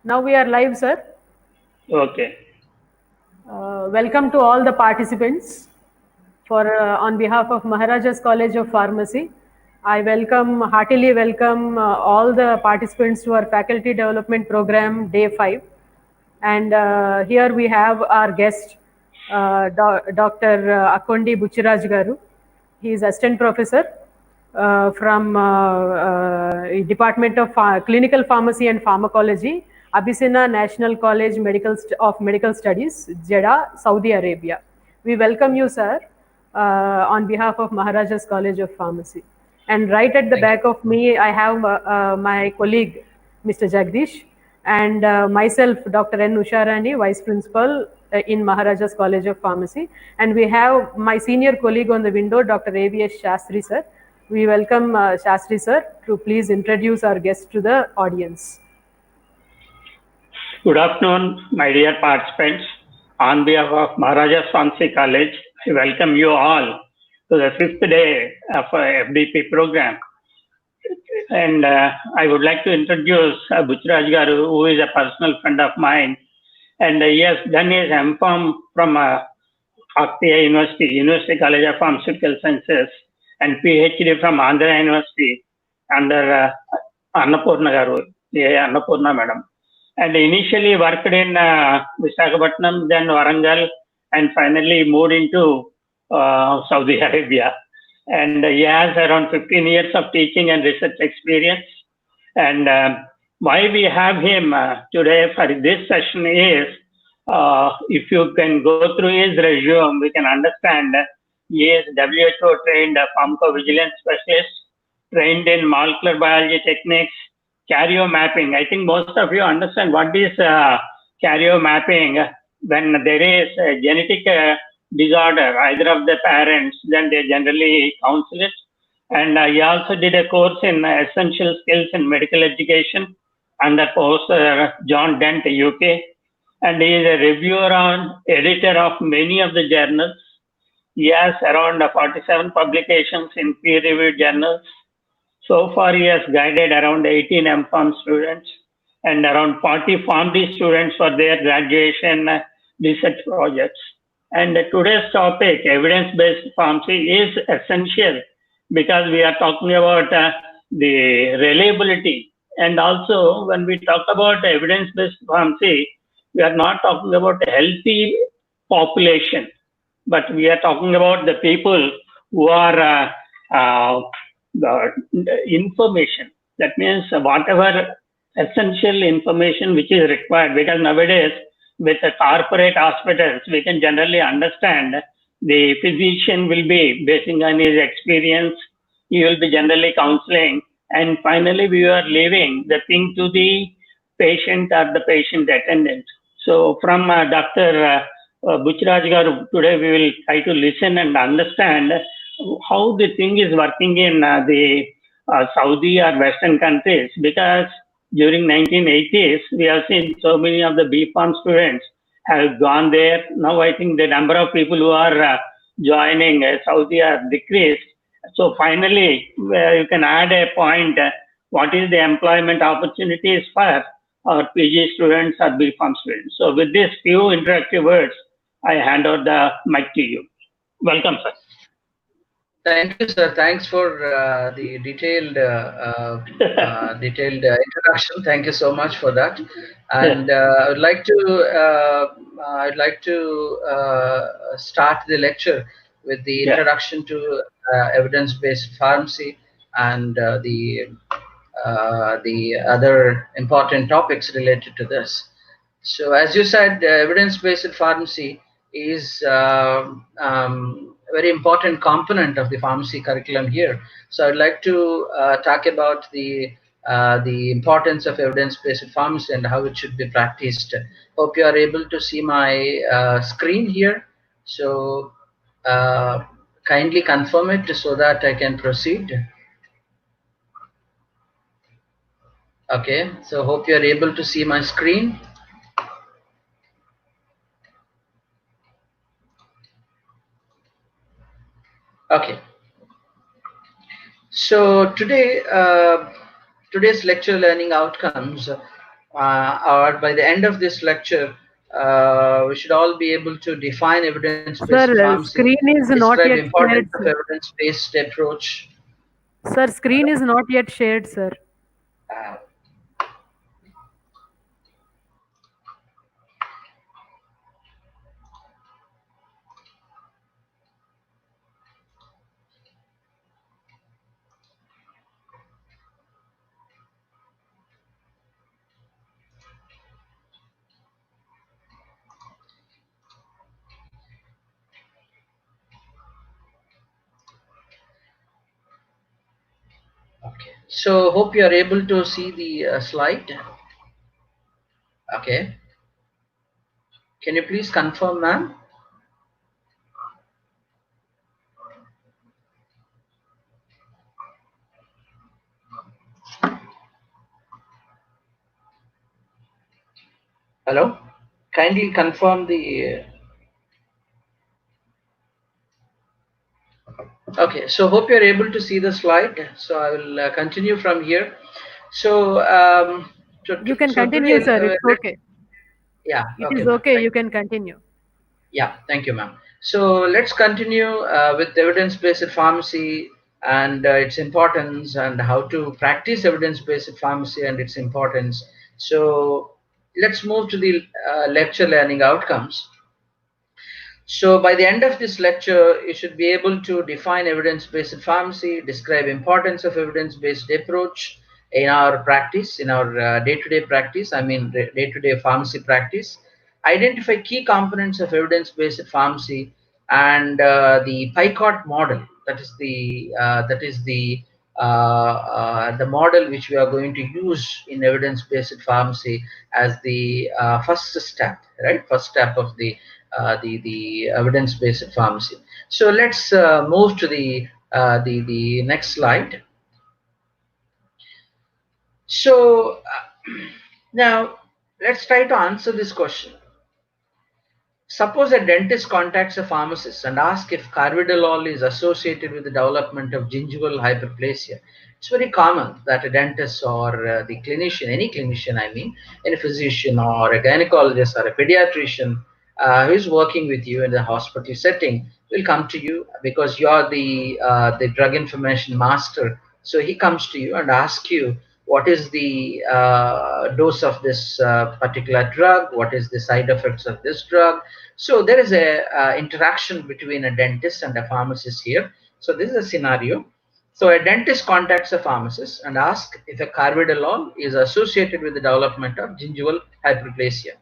Now we are live, sir. Okay. Welcome to all the participants. On behalf of Maharaja's College of Pharmacy, I heartily welcome all the participants to our Faculty Development Program Day 5. And here we have our guest, Dr. Akondi Butchi Raju garu. He is Assistant Professor from Department of Clinical Pharmacy and Pharmacology, Abyssinia National College of Medical Studies, Jeddah, Saudi Arabia. We welcome you, sir, on behalf of Maharaja's College of Pharmacy. And right at the back of me, I have my colleague, Mr. Jagdish, and myself, Dr. N. Usharani, Vice Principal in Maharaja's College of Pharmacy. And we have my senior colleague on the window, Dr. A.V.S. Shastri, sir. We welcome Shastri, sir, to please introduce our guest to the audience. Good afternoon, my dear participants. On behalf of Maharaja's Pharmacy College, I welcome you all to the 5th day of FDP program. And I would like to introduce Butchi Raju garu, who is a personal friend of mine. And he has done his M.Pharm from Aktiya University College of Pharmaceutical Sciences, and PhD from Andhra University under Annapurna garu, Annapurna madam. And initially worked in Visakhapatnam, then Warangal, and finally moved into Saudi Arabia. And he has around 15 years of teaching and research experience. And why we have him today for this session is, if you can go through his resume, we can understand he is WHO trained pharmacovigilance specialist, trained in molecular biology techniques, carrier mapping. I think most of you understand what is carrier mapping. When there is a genetic disorder, either of the parents, then they generally counsel it. And he also did a course in essential skills in medical education under post John Dent, UK. And he is a reviewer and editor of many of the journals. He has around 47 publications in peer-reviewed journals. So far, he has guided around 18 M.Pharm students and around 40 PharmD students for their graduation research projects. And today's topic, evidence-based pharmacy, is essential because we are talking about the reliability. And also, when we talk about evidence-based pharmacy, we are not talking about a healthy population, but we are talking about the people who are the information. That means whatever essential information which is required, because nowadays with the corporate hospitals, we can generally understand the physician will be basing on his experience, he will be generally counseling, and finally we are leaving the thing to the patient or the patient attendant. So from Dr. Butchi Raju garu, today we will try to listen and understand how the thing is working in the Saudi or Western countries, because during 1980s, we have seen so many of the B.Pharm students have gone there. Now I think the number of people who are joining Saudi are decreased. So finally, you can add a point, what is the employment opportunities for our PG students or B.Pharm students. So with these few interactive words, I hand over the mic to you. Welcome, sir. Thank you, sir. Thanks for the detailed introduction. Thank you so much for that. And I'd like to start the lecture with the introduction to evidence-based pharmacy and the other important topics related to this. So, as you said, evidence-based pharmacy is very important component of the pharmacy curriculum here. So I'd like to talk about the importance of evidence-based pharmacy and how it should be practiced. Hope you are able to see my screen here. So kindly confirm it so that I can proceed. Okay, so hope you are able to see my screen. Okay. So today, today's lecture learning outcomes or by the end of this lecture, we should all be able to define evidence-based Sir, pharmacy, screen is not describe yet importance shared, of sir. evidence-based approach. Sir, screen is not yet shared, sir. Uh, okay, so hope you are able to see the slide. Okay, can you please confirm, ma'am? Hello, kindly confirm the. Okay, so hope you're able to see the slide. So I will continue from here. So You can so continue, today, sir. It's okay. yeah, It okay, is ma'am. okay. You can continue. Yeah, thank you, ma'am. So let's continue with evidence-based pharmacy and its importance, and how to practice evidence-based pharmacy and its importance. So let's move to the lecture learning outcomes. So by the end of this lecture, you should be able to define evidence-based pharmacy, describe importance of evidence-based approach in our practice, in our day-to-day practice, I mean day-to-day pharmacy practice, identify key components of evidence-based pharmacy, and the PICOT model, that is the model which we are going to use in evidence-based pharmacy as the first step, right? First step of the evidence-based pharmacy. So let's move to the next slide. So now let's try to answer this question. Suppose a dentist contacts a pharmacist and asks if carvedilol is associated with the development of gingival hyperplasia. It's very common that a dentist or the clinician, any clinician, I mean, any physician or a gynecologist or a pediatrician who is working with you in the hospital setting will come to you because you're the drug information master. So he comes to you and asks you what is the dose of this particular drug, what is the side effects of this drug. So there is a interaction between a dentist and a pharmacist here. So this is a scenario. So a dentist contacts a pharmacist and asks if a carvedilol is associated with the development of gingival hyperplasia.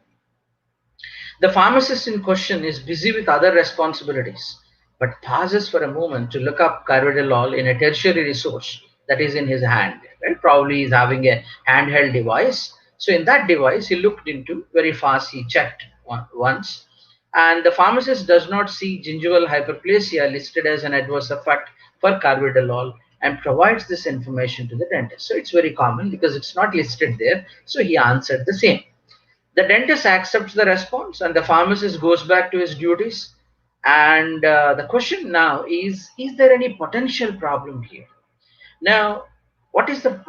The pharmacist in question is busy with other responsibilities, but pauses for a moment to look up carvedilol in a tertiary resource that is in his hand. Right? Probably he's having a handheld device. So in that device, he looked into very fast. He checked once, and the pharmacist does not see gingival hyperplasia listed as an adverse effect for carvedilol and provides this information to the dentist. So it's very common because it's not listed there. So he answered the same. The dentist accepts the response and the pharmacist goes back to his duties. And the question now is there any potential problem here? Now, what is the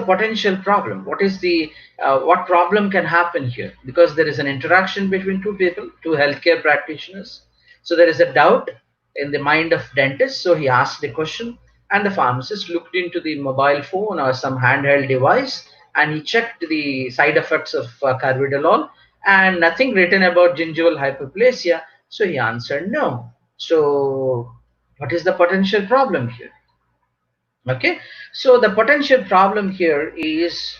potential problem? What problem can happen here? Because there is an interaction between two people, two healthcare practitioners. So there is a doubt in the mind of dentist. So he asked the question, and the pharmacist looked into the mobile phone or some handheld device, and he checked the side effects of carvedilol, and nothing written about gingival hyperplasia. So he answered no. So what is the potential problem here? Okay, so the potential problem here is,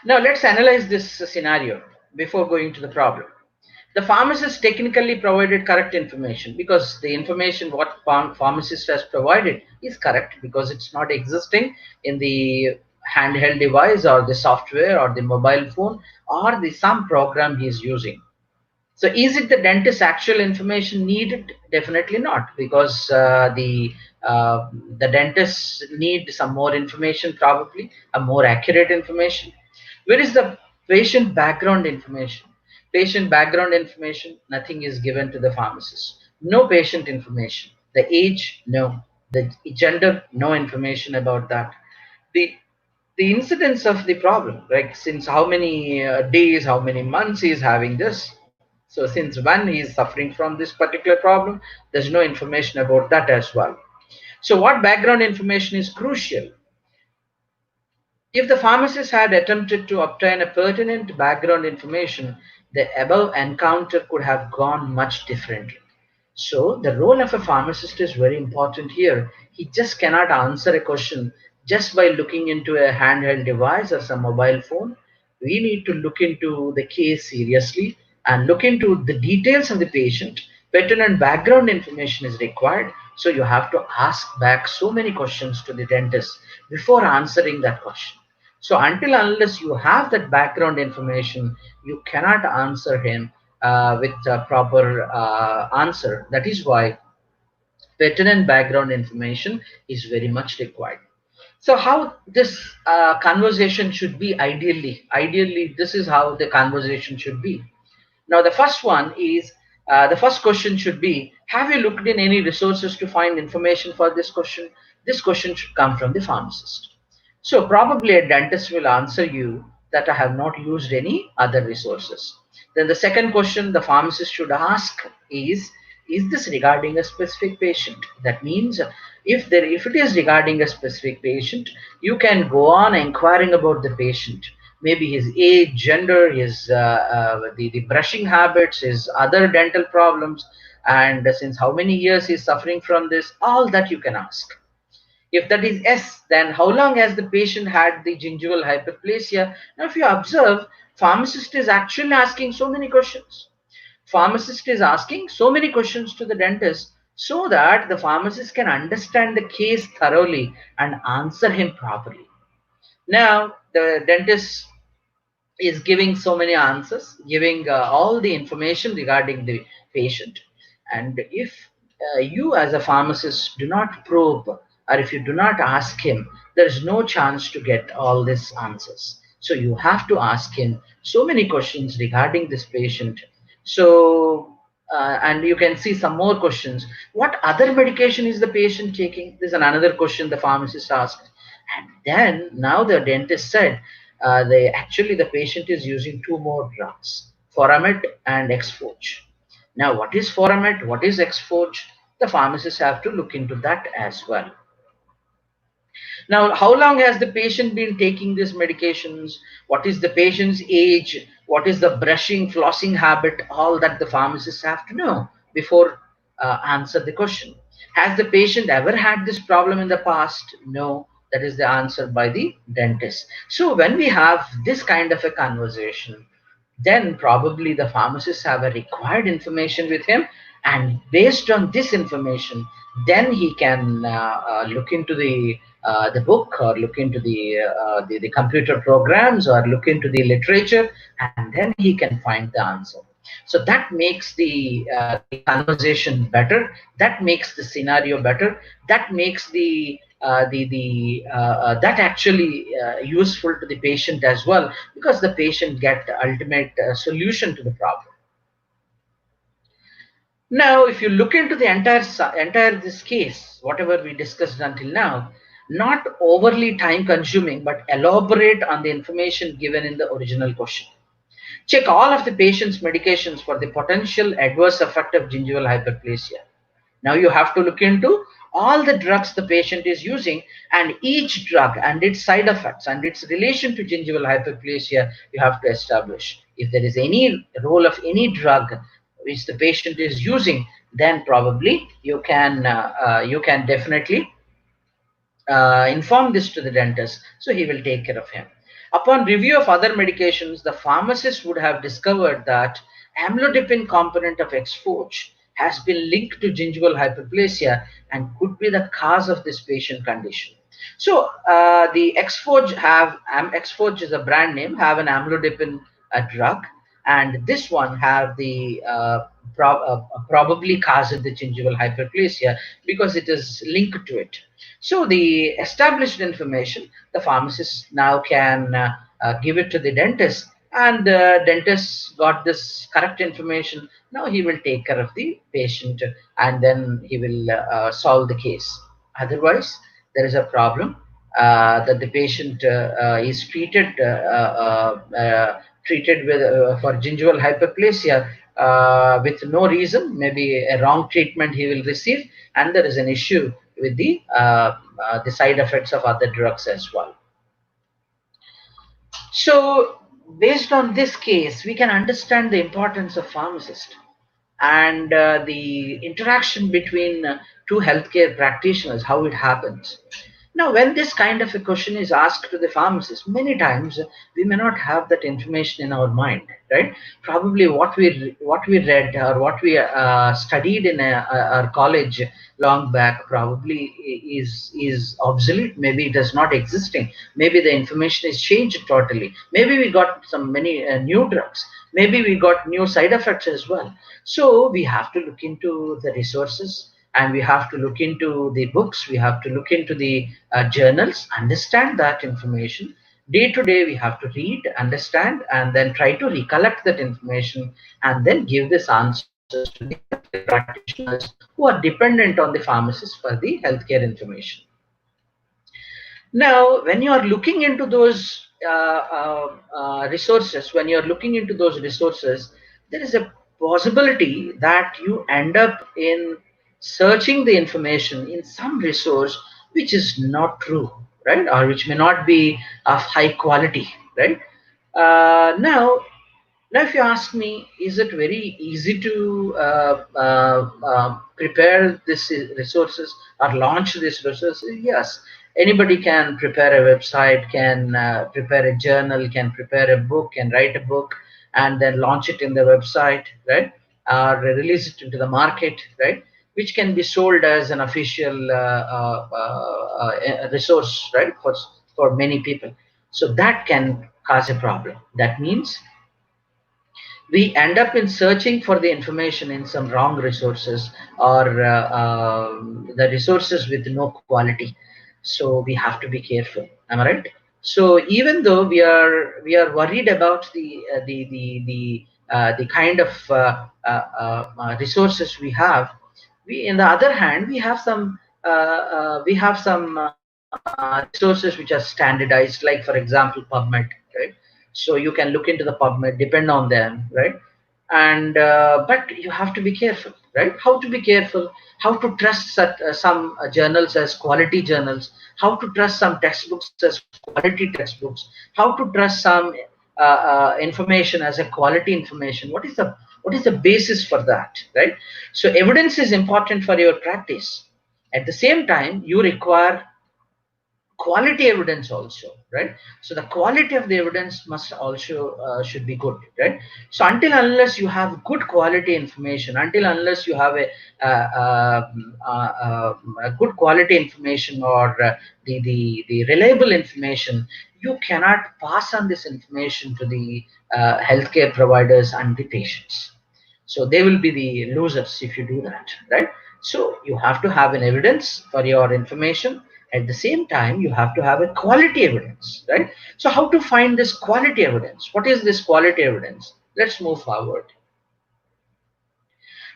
now let's analyze this scenario before going to the problem. The pharmacist technically provided correct information because the information what pharmacist has provided is correct because it's not existing in the handheld device or the software or the mobile phone or the some program he is using. So is it the dentist's actual information needed? Definitely not, because the dentists need some more information, probably a more accurate information. Where is the patient background information? Patient background information, nothing is given to the pharmacist. No patient information. The age, no. The gender, no information about that. The the incidence of the problem, like since how many days, how many months he is having this. So since when he is suffering from this particular problem, there's no information about that as well. So what background information is crucial? If the pharmacist had attempted to obtain a pertinent background information, the above encounter could have gone much differently. So the role of a pharmacist is very important here. He just cannot answer a question just by looking into a handheld device or some mobile phone. We need to look into the case seriously and look into the details of the patient. Pertinent background information is required. So you have to ask back so many questions to the dentist before answering that question. So until unless you have that background information, you cannot answer him with a proper answer. That is why pertinent background information is very much required. So how this conversation should be ideally this is how the conversation should be. Now the first one is the first question should be, have you looked in any resources to find information for this question? This question should come from the pharmacist. So probably a dentist will answer you that I have not used any other resources. Then the second question the pharmacist should ask is this regarding a specific patient? That means if it is regarding a specific patient, you can go on inquiring about the patient, maybe his age, gender, his the brushing habits, his other dental problems, and since how many years he's suffering from this, all that you can ask. If that is yes, then how long has the patient had the gingival hyperplasia? Now if you observe, pharmacist is actually asking so many questions. Pharmacist is asking so many questions to the dentist so that the pharmacist can understand the case thoroughly and answer him properly. Now the dentist is giving so many answers, giving all the information regarding the patient. And if you as a pharmacist do not probe, or if you do not ask him, there's no chance to get all these answers. So you have to ask him so many questions regarding this patient. So and you can see some more questions. What other medication is the patient taking? This is another question the pharmacist asked. And then now the dentist said, the patient is using two more drugs, Foramet and Exforge. Now, what is Foramet? What is Exforge? The pharmacists have to look into that as well. Now, how long has the patient been taking these medications? What is the patient's age? What is the brushing, flossing habit? All that the pharmacists have to know before answer the question. Has the patient ever had this problem in the past? No. That is the answer by the dentist. So when we have this kind of a conversation, then probably the pharmacist have a required information with him, and based on this information, then he can look into the book, or look into the computer programs, or look into the literature, and then he can find the answer. So that makes the conversation better, that makes the scenario better, that makes that actually useful to the patient as well, because the patient get the ultimate solution to the problem. Now if you look into the entire this case, whatever we discussed until now, not overly time consuming, but elaborate on the information given in the original question. Check all of the patient's medications for the potential adverse effect of gingival hyperplasia. Now you have to look into all the drugs the patient is using, and each drug and its side effects and its relation to gingival hyperplasia you have to establish. If there is any role of any drug which the patient is using, then probably you can definitely inform this to the dentist, so he will take care of him. Upon review of other medications, the pharmacist would have discovered that amlodipine component of Exforge has been linked to gingival hyperplasia and could be the cause of this patient condition. So the Exforge is a brand name, have an amlodipine drug, and this one have the probably caused the gingival hyperplasia because it is linked to it. So the established information, the pharmacist now can give it to the dentist, and the dentist got this correct information. Now he will take care of the patient, and then he will solve the case. Otherwise, there is a problem. that the patient is treated with for gingival hyperplasia with no reason, maybe a wrong treatment he will receive, and there is an issue with the side effects of other drugs as well. So based on this case, we can understand the importance of pharmacist and the interaction between two healthcare practitioners, how it happens. Now, when this kind of a question is asked to the pharmacist, many times we may not have that information in our mind, right? Probably what we read or what we studied in our college long back probably is obsolete. Maybe it is not existing. Maybe the information is changed totally. Maybe we got some many new drugs. Maybe we got new side effects as well. So we have to look into the resources, and we have to look into the books, we have to look into the journals, understand that information. Day to day we have to read, understand, and then try to recollect that information, and then give these answers to the healthcare practitioners who are dependent on the pharmacists for the healthcare information. Now, when you are looking into those resources, there is a possibility that you end up in searching the information in some resource which is not true, right? Or which may not be of high quality, right? Now, if you ask me, is it very easy to prepare these resources or launch these resources? Yes, anybody can prepare a website, can prepare a journal, can prepare a book, can write a book, and then launch it in the website, right? Or release it into the market, right? Which can be sold as an official resource, right? For many people. So that can cause a problem. That means we end up in searching for the information in some wrong resources, or the resources with no quality. So we have to be careful. Am I right? So even though we are worried about the kind of resources we have, we, in the other hand, we have some resources which are standardized, like for example PubMed, right? So you can look into the PubMed, depend on them, right? And but you have to be careful, right? How to be careful? How to trust some journals as quality journals? How to trust some textbooks as quality textbooks? How to trust some information as a quality information? What is the basis for that, right? So evidence is important for your practice. At the same time, you require quality evidence also, right? So the quality of the evidence must also should be good, right? So until unless you have good quality information, until unless you have a good quality information, or the reliable information, you cannot pass on this information to the healthcare providers and the patients. So they will be the losers if you do that, right? So you have to have an evidence for your information. At the same time, you have to have a quality evidence, right? So how to find this quality evidence? What is this quality evidence? Let's move forward.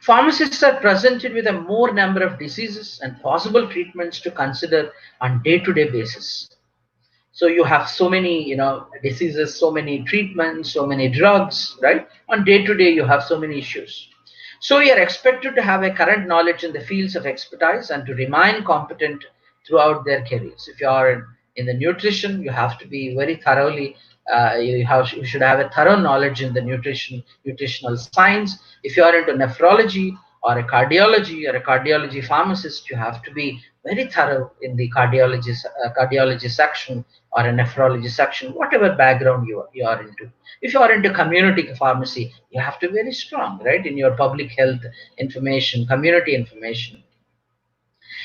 Pharmacists are presented with a more number of diseases and possible treatments to consider on day-to-day basis. So you have so many, diseases, so many treatments, so many drugs, right? On day to day, you have so many issues. So you are expected to have a current knowledge in the fields of expertise and to remain competent throughout their careers. If you are in the nutrition, you have to be very thoroughly, you should have a thorough knowledge in the nutritional science. If you are into nephrology or a cardiology pharmacist, you have to be very thorough in the cardiology section or a nephrology section, whatever background you are into. If you are into community pharmacy, you have to be very strong, right, in your public health information, community information.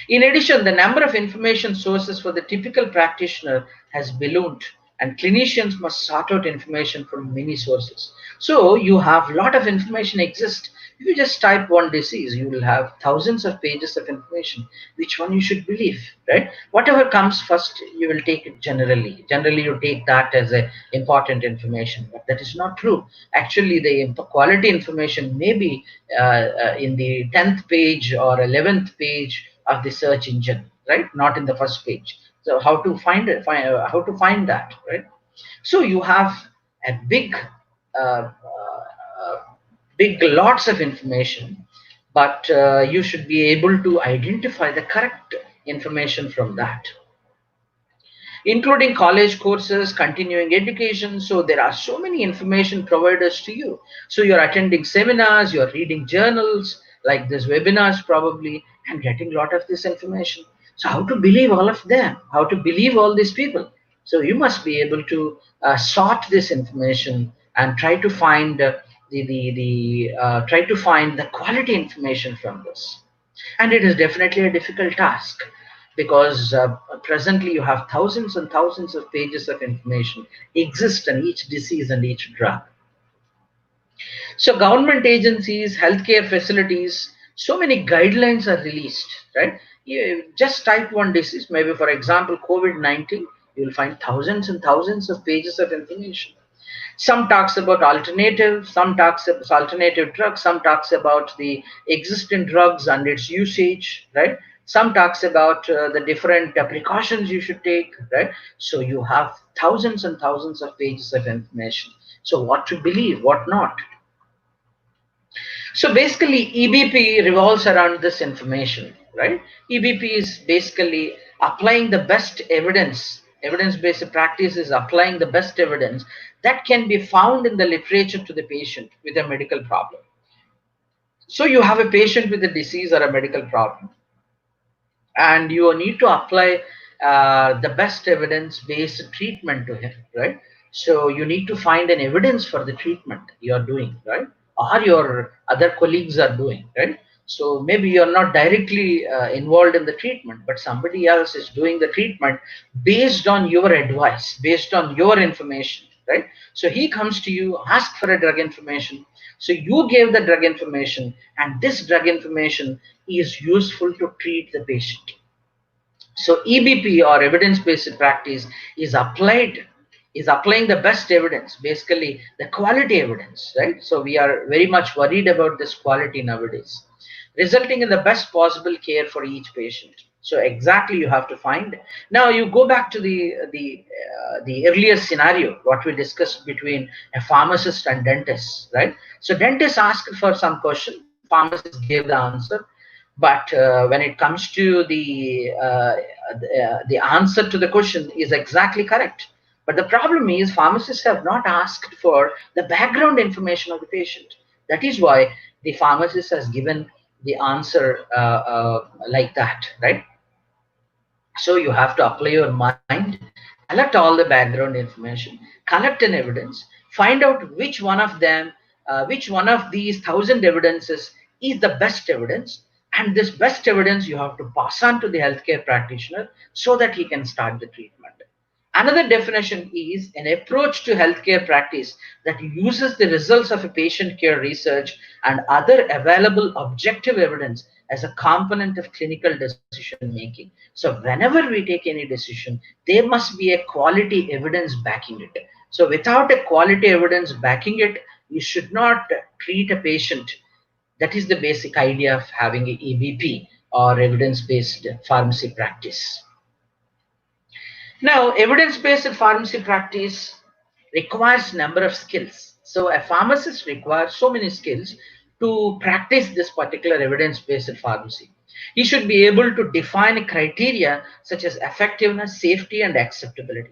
In addition, the number of information sources for the typical practitioner has ballooned, and clinicians must sort out information from many sources. So you have a lot of information exist. If you just type one disease, you will have thousands of pages of information. Which one you should believe, right? Whatever comes first, you will take it generally. Generally, you take that as a important information, but that is not true. Actually, the quality information may be in the 10th page or 11th page of the search engine, right? Not in the first page. So how to find it? How to find that, right? So you have a uh, big lots of information, but you should be able to identify the correct information from that, including college courses, continuing education. So there are so many information providers to you. So you're attending seminars, you're reading journals like this webinars probably, and getting a lot of this information. So how to believe all of them? How to believe all these people? So you must be able to sort this information and try to find try to find the quality information from this. And it is definitely a difficult task, because presently you have thousands and thousands of pages of information exist on each disease and each drug. So government agencies, healthcare facilities, so many guidelines are released, right? You just type one disease, maybe for example COVID-19, you will find thousands and thousands of pages of information. Some talks about alternative, some talks about alternative drugs, some talks about the existing drugs and its usage, right? Some talks about the different precautions you should take, right? So you have thousands and thousands of pages of information. So what to believe, what not? So basically, EBP revolves around this information, right? EBP is basically applying the best evidence. Evidence-based practice is applying the best evidence that can be found in the literature to the patient with a medical problem. So you have a patient with a disease or a medical problem, and you need to apply the best evidence-based treatment to him, right? So you need to find an evidence for the treatment you are doing, right? Or your other colleagues are doing, right? So maybe you're not directly involved in the treatment, but somebody else is doing the treatment based on your advice, based on your information, right? So he comes to you, ask for a drug information. So you gave the drug information, and this drug information is useful to treat the patient. So EBP, or evidence-based practice, is applying the best evidence, basically the quality evidence, right? So we are very much worried about this quality nowadays, resulting in the best possible care for each patient. So exactly, you have to find. Now you go back to the earlier scenario what we discussed between a pharmacist and dentist, right? So dentist asked for some question, pharmacist gave the answer, but when it comes to the answer to the question is exactly correct. But the problem is pharmacists have not asked for the background information of the patient. That is why the pharmacist has given the answer like that, right? So you have to apply your mind, collect all the background information, collect an evidence, find out which one of them, which one of these thousand evidences is the best evidence. And this best evidence you have to pass on to the healthcare practitioner so that he can start the treatment. Another definition is an approach to healthcare practice that uses the results of a patient care research and other available objective evidence as a component of clinical decision making. So whenever we take any decision, there must be a quality evidence backing it. So without a quality evidence backing it, you should not treat a patient. That is the basic idea of having a EBP, or evidence-based pharmacy practice. Now, evidence-based pharmacy practice requires number of skills. So a pharmacist requires so many skills to practice this particular evidence-based pharmacy. He should be able to define criteria such as effectiveness, safety, and acceptability.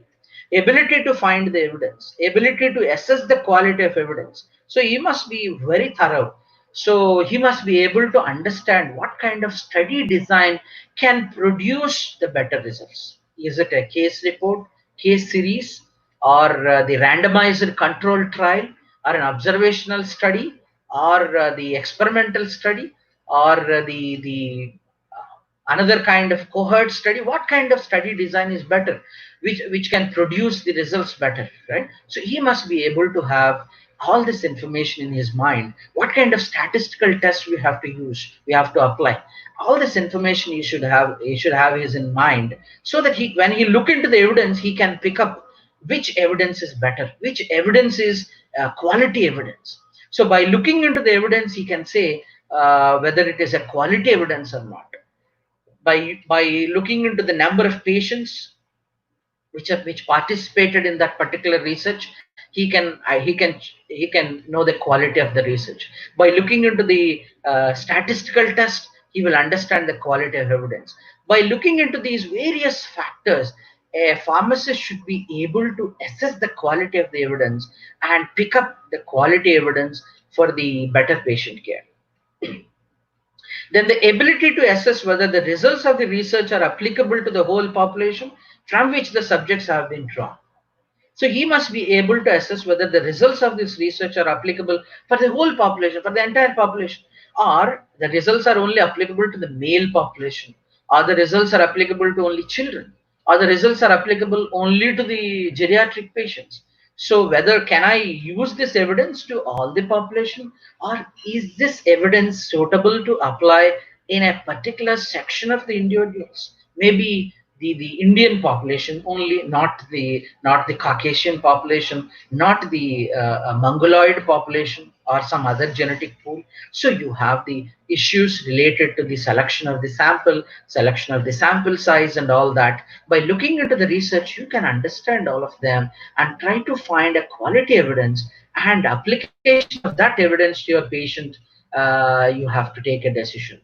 Ability to find the evidence, ability to assess the quality of evidence. So he must be very thorough. So he must be able to understand what kind of study design can produce the better results. Is it a case report, case series, or the randomized controlled trial, or an observational study, or the experimental study, or the another kind of cohort study? What kind of study design is better, which can produce the results better, right? So he must be able to have all this information in his mind. What kind of statistical test we have to use, we have to apply, all this information he should have is in mind, so that he, when he look into the evidence, he can pick up which evidence is better, which evidence is quality evidence. So by looking into the evidence, he can say whether it is a quality evidence or not. By looking into the number of patients, which participated in that particular research, he can know the quality of the research. By looking into the statistical test, he will understand the quality of evidence. By looking into these various factors, a pharmacist should be able to assess the quality of the evidence and pick up the quality evidence for the better patient care. Then the ability to assess whether the results of the research are applicable to the whole population from which the subjects have been drawn. So he must be able to assess whether the results of this research are applicable for the whole population, for the entire population, or the results are only applicable to the male population, or the results are applicable to only children, or the results are applicable only to the geriatric patients. So whether can I use this evidence to all the population, or is this evidence suitable to apply in a particular section of the individuals? Maybe the Indian population only, not the Caucasian population, not the Mongoloid population or some other genetic pool. So you have the issues related to the selection of the sample size and all that. By looking into the research, you can understand all of them and try to find a quality evidence and application of that evidence to your patient. You have to take a decision.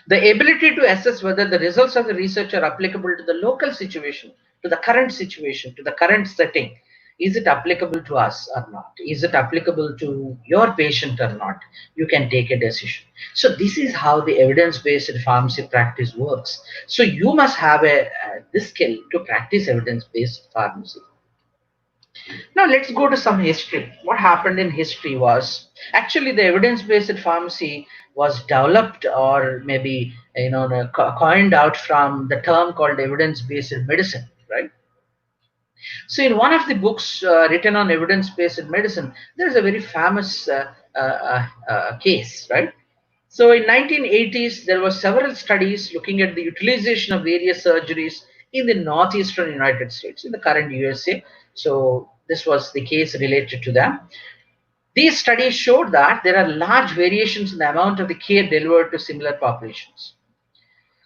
The ability to assess whether the results of the research are applicable to the local situation, to the current situation, to the current setting. Is it applicable to us or not? Is it applicable to your patient or not? You can take a decision. So this is how the evidence-based pharmacy practice works. So you must have this skill to practice evidence-based pharmacy. Now let's go to some history. What happened in history was actually the evidence-based pharmacy was developed, or maybe coined out from the term called evidence-based medicine, right? So in one of the books written on evidence-based medicine, there is a very famous case, right? So in 1980s, there were several studies looking at the utilization of various surgeries in the northeastern United States, in the current USA. So this was the case related to them. These studies showed that there are large variations in the amount of the care delivered to similar populations.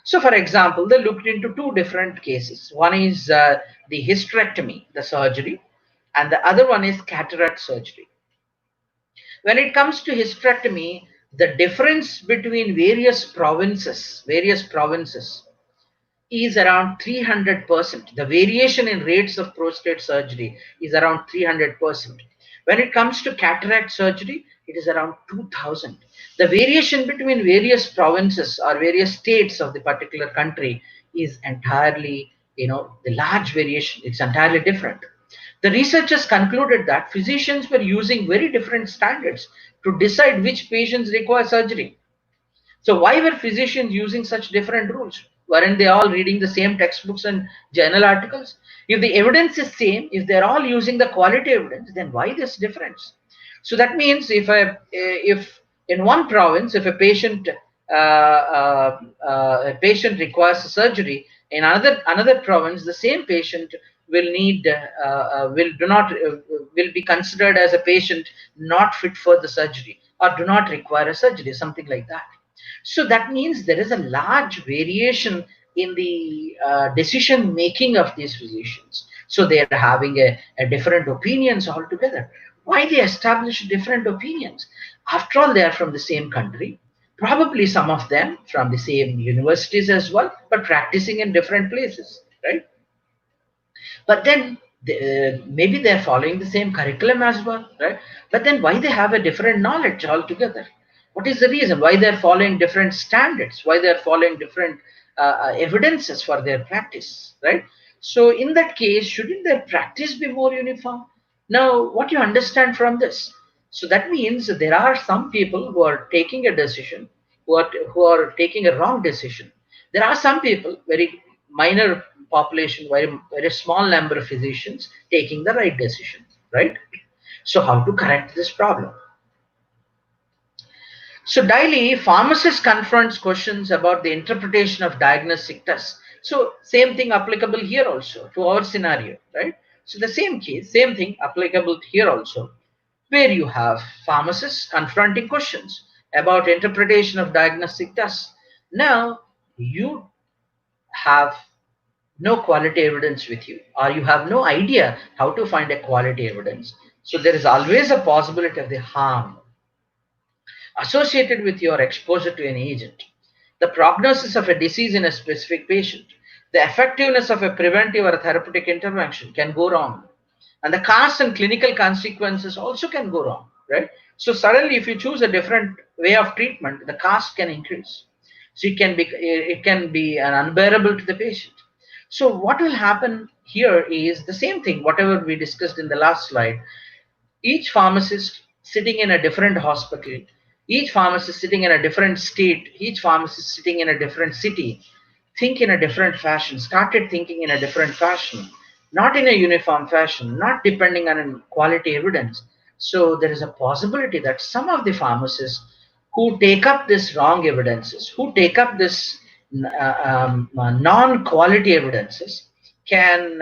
So for example, they looked into two different cases. One is the hysterectomy, the surgery, and the other one is cataract surgery. When it comes to hysterectomy, the difference between various provinces is around 300%. The variation in rates of prostate surgery is around 300%. When it comes to cataract surgery, it is around 2000. The variation between various provinces or various states of the particular country is entirely, the large variation, it's entirely different. The researchers concluded that physicians were using very different standards to decide which patients require surgery. So why were physicians using such different rules? Weren't they all reading the same textbooks and journal articles? If the evidence is same, if they're all using the quality evidence, then why this difference? So that means if in one province, if a patient requires a surgery, in another province, the same patient will be considered as a patient not fit for the surgery, or do not require a surgery, something like that. So that means there is a large variation in the decision making of these physicians. So they are having a different opinions altogether. Why they establish different opinions? After all, they are from the same country, probably some of them from the same universities as well, but practicing in different places, right? But then maybe they're following the same curriculum as well, right? But then why they have a different knowledge altogether? What is the reason why they're following different standards, why they're following different evidences for their practice, right? So in that case, shouldn't their practice be more uniform? Now, what you understand from this? So that means there are some people who are taking a decision, who are taking a wrong decision. There are some people, very minor population, very small number of physicians taking the right decision, right? So how to correct this problem? So daily, pharmacists confronts questions about the interpretation of diagnostic tests. So same thing applicable here also to our scenario, right? So the same case, same thing applicable here also, where you have pharmacists confronting questions about interpretation of diagnostic tests. Now you have no quality evidence with you, or you have no idea how to find a quality evidence, so there is always a possibility of the harm associated with your exposure to an agent, the prognosis of a disease in a specific patient, the effectiveness of a preventive or a therapeutic intervention can go wrong, and the costs and clinical consequences also can go wrong, right? So suddenly, if you choose a different way of treatment, the cost can increase. So it can be an unbearable to the patient. So what will happen here is the same thing, whatever we discussed in the last slide. Each pharmacist sitting in a different hospital, each pharmacist sitting in a different state, each pharmacist sitting in a different city, think in a different fashion, started thinking in a different fashion, not in a uniform fashion, not depending on quality evidence. So there is a possibility that some of the pharmacists who take up this wrong evidences, who take up this non-quality evidences, can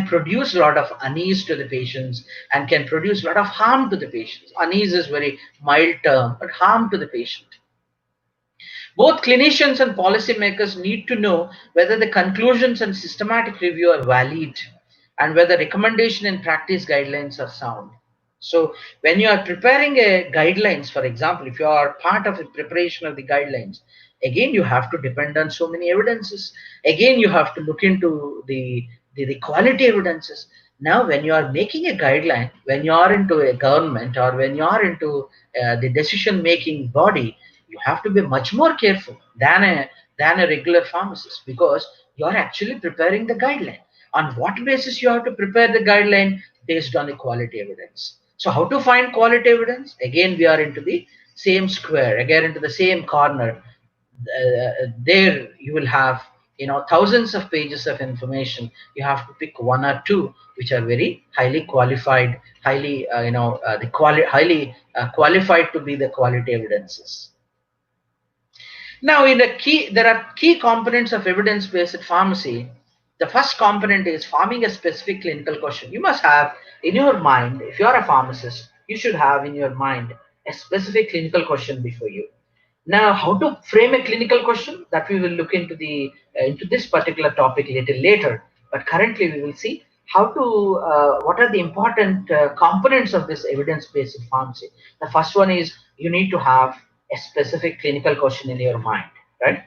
produce a lot of unease to the patients and can produce a lot of harm to the patients. Unease is very mild term, but harm to the patient. Both clinicians and policymakers need to know whether the conclusions and systematic review are valid and whether recommendation and practice guidelines are sound. So when you are preparing a guidelines, for example, if you are part of the preparation of the guidelines, again you have to depend on so many evidences. Again, you have to look into the quality evidences. Now, when you are making a guideline, when you are into a government or when you are into the decision-making body, you have to be much more careful than a regular pharmacist, because you are actually preparing the guideline. On what basis you have to prepare the guideline? Based on the quality evidence. So how to find quality evidence? Again, we are into the same square, again into the same corner. There you will have thousands of pages of information. You have to pick one or two which are very highly qualified, highly highly qualified to be the quality evidences. Now, there are key components of evidence-based pharmacy. The first component is forming a specific clinical question. You must have in your mind, if you are a pharmacist, you should have in your mind a specific clinical question before you. Now, how to frame a clinical question, that we will look into into this particular topic a little later. But currently, we will see how to what are the important components of this evidence-based pharmacy. The first one is you need to have a specific clinical question in your mind, right?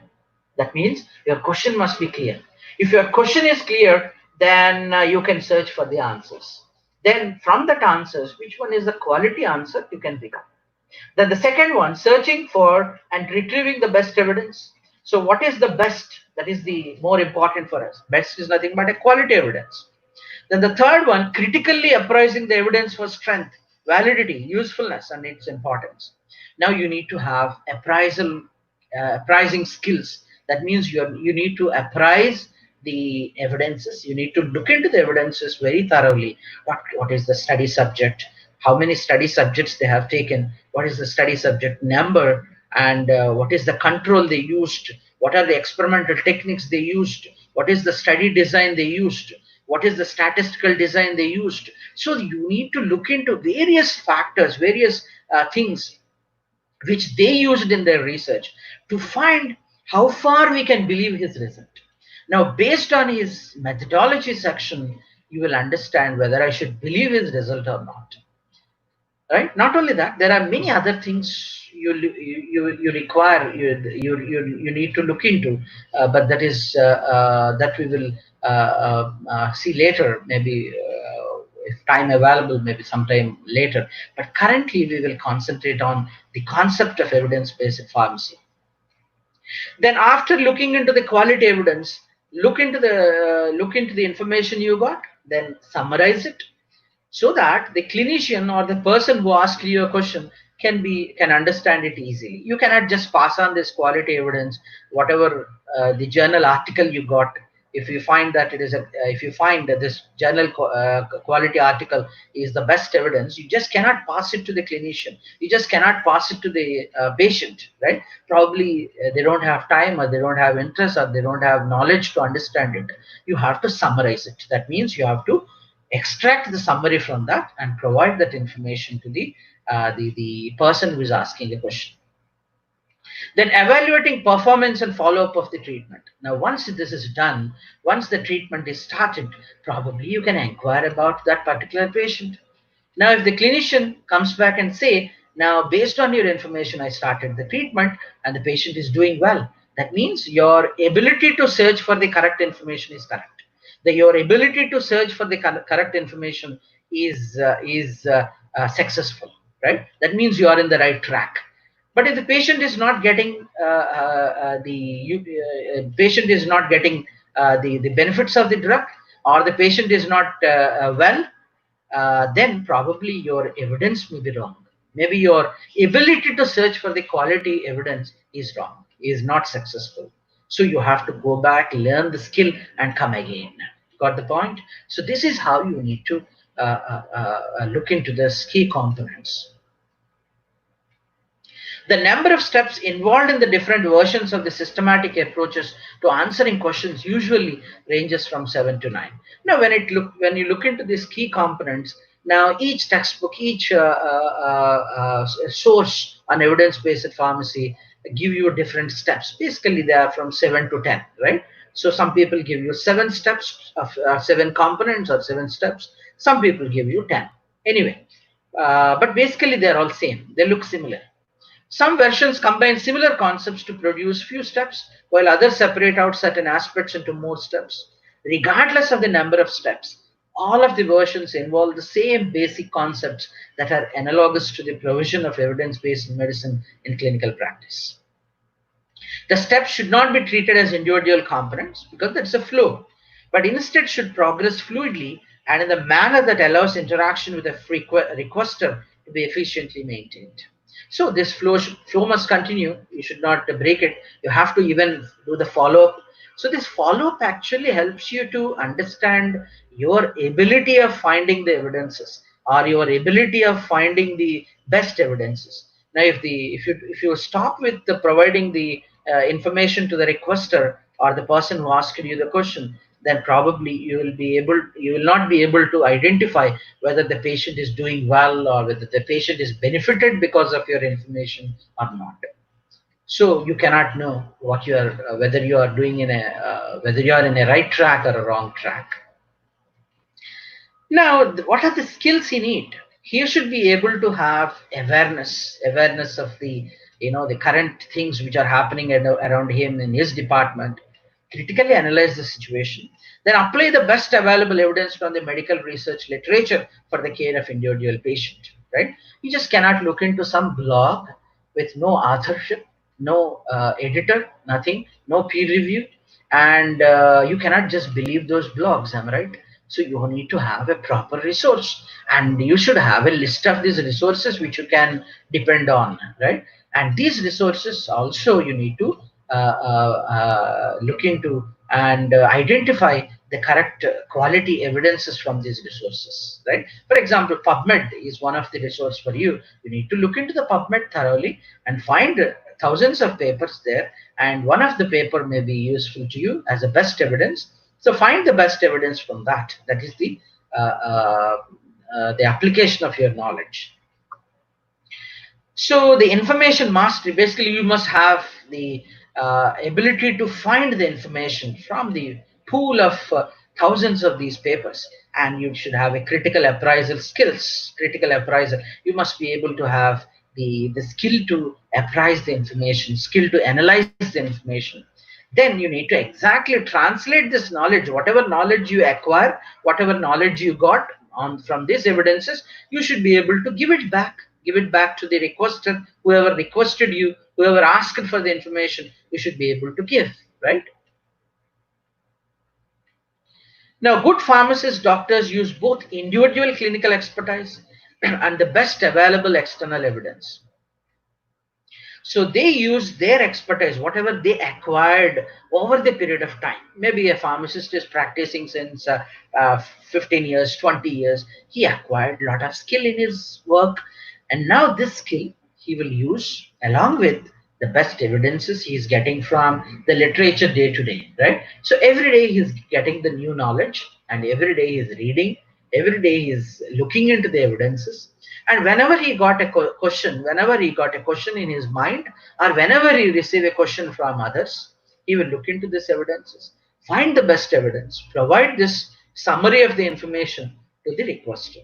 That means your question must be clear. If your question is clear, then you can search for the answers. Then from that answers, which one is the quality answer, you can pick up. Then the second one, searching for and retrieving the best evidence. So what is the best? That is the more important for us. Best is nothing but a quality evidence. Then the third one, critically appraising the evidence for strength, validity, usefulness, and its importance. Now you need to have appraising skills. That means you need to appraise the evidences. You need to look into the evidences very thoroughly. What is the study subject? How many study subjects they have taken? What is the study subject number? And what is the control they used? What are the experimental techniques they used? What is the study design they used? What is the statistical design they used? So you need to look into various factors, various things which they used in their research to find how far we can believe his result. Now, based on his methodology section, you will understand whether I should believe his result or not. Right? Not only that, there are many other things you require, you need to look into, but that we will see later, maybe if time available, maybe sometime later. But currently, we will concentrate on the concept of evidence-based pharmacy. Then, after looking into the quality evidence, look into the information you got, then summarize it, so that the clinician or the person who asks you a question can understand it easily. You cannot just pass on this quality evidence, whatever the journal article you got. If you find that this journal quality article is the best evidence, you just cannot pass it to the clinician. You just cannot pass it to the patient, right? Probably they don't have time, or they don't have interest, or they don't have knowledge to understand it. You have to summarize it. That means you have to extract the summary from that and provide that information to the person who is asking the question. Then evaluating performance and follow-up of the treatment. Now, once this is done, once the treatment is started, probably you can inquire about that particular patient. Now, if the clinician comes back and say, now based on your information, I started the treatment and the patient is doing well, that means your ability to search for the correct information is correct. Your ability to search for the correct information is successful, right? That means you are in the right track. But if the patient is not getting patient is not getting the benefits of the drug, or the patient is not well, then probably your evidence may be wrong. Maybe your ability to search for the quality evidence is wrong, is not successful. So you have to go back, learn the skill, and come again. Got the point? So this is how you need to look into this key components. The number of steps involved in the different versions of the systematic approaches to answering questions usually ranges from 7 to 9. Now, when you look into these key components, now each textbook, each source on evidence-based pharmacy give you different steps. Basically, they are from 7 to 10, right? So some people give you 7 steps of 7 components or 7 steps. Some people give you 10. Anyway, but basically they are all same. They look similar. Some versions combine similar concepts to produce few steps, while others separate out certain aspects into more steps. Regardless of the number of steps, all of the versions involve the same basic concepts that are analogous to the provision of evidence-based medicine in clinical practice. The steps should not be treated as individual components because that's a flow, but instead should progress fluidly and in the manner that allows interaction with a requester to be efficiently maintained. So this flow must continue. You should not break it. You have to even do the follow-up. So this follow-up actually helps you to understand your ability of finding the evidences, or your ability of finding the best evidences. Now, if you stop with providing the information to the requester or the person who asked you the question, then probably you will not be able to identify whether the patient is doing well or whether the patient is benefited because of your information or not. So you cannot know what you are whether you are doing in a whether you are in a right track or a wrong track. Now, what are the skills he need? He should be able to have awareness of the the current things which are happening around him in his department. Critically analyze the situation, then apply the best available evidence from the medical research literature for the care of individual patient. Right? You just cannot look into some blog with no authorship, no editor, nothing, no peer review, and you cannot just believe those blogs. Am I right? So you need to have a proper resource, and you should have a list of these resources which you can depend on, right? And these resources also you need to look into and identify the correct quality evidences from these resources, right? For example, PubMed is one of the resources for you. You need to look into the PubMed thoroughly and find thousands of papers there, and one of the paper may be useful to you as a best evidence. So find the best evidence from that. That is the application of your knowledge. So the information mastery, basically you must have the ability to find the information from the pool of thousands of these papers, and you should have a critical appraisal skills. Critical appraisal, you must be able to have the skill to appraise the information, skill to analyze the information. Then you need to exactly translate this knowledge, whatever knowledge you acquire, whatever knowledge you got from these evidences, you should be able to give it back to the requester, whoever requested you, whoever asked for the information, you should be able to give, right? Now, good pharmacists, doctors use both individual clinical expertise and the best available external evidence. So they use their expertise, whatever they acquired over the period of time. Maybe a pharmacist is practicing since 15 years, 20 years. He acquired a lot of skill in his work. And now this skill he will use along with the best evidences he is getting from the literature day to day, right? So every day he is getting the new knowledge, and every day he is reading, every day he is looking into the evidences. And whenever he got a question, in his mind, or whenever he receive a question from others, he will look into this evidences, find the best evidence, provide this summary of the information to the requester.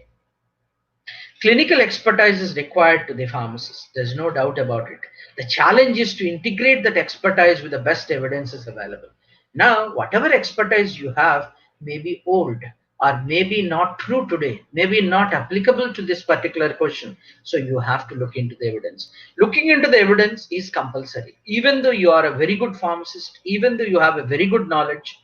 Clinical expertise is required to the pharmacist. There's no doubt about it. The challenge is to integrate that expertise with the best evidences available. Now, whatever expertise you have may be old or maybe not true today, maybe not applicable to this particular question. So you have to look into the evidence. Looking into the evidence is compulsory. Even though you are a very good pharmacist, even though you have a very good knowledge,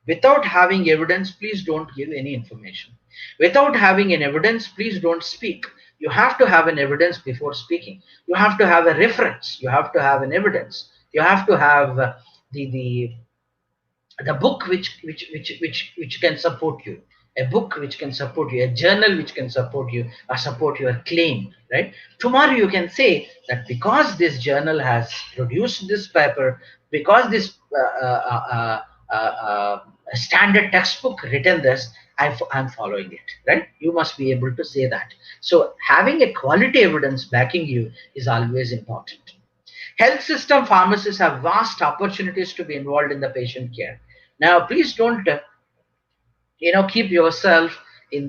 without having evidence, please don't give any information. Without having an evidence, please don't speak. You have to have an evidence before speaking. You have to have a reference. You have to have an evidence. You have to have the the book which can support you, a book which can support you, a journal which can support you or support your claim, right? Tomorrow you can say that because this journal has produced this paper, because this standard textbook written this, I'm following it, right? You must be able to say that. So having a quality evidence backing you is always important. Health system pharmacists have vast opportunities to be involved in the patient care. Now, please don't, keep yourself in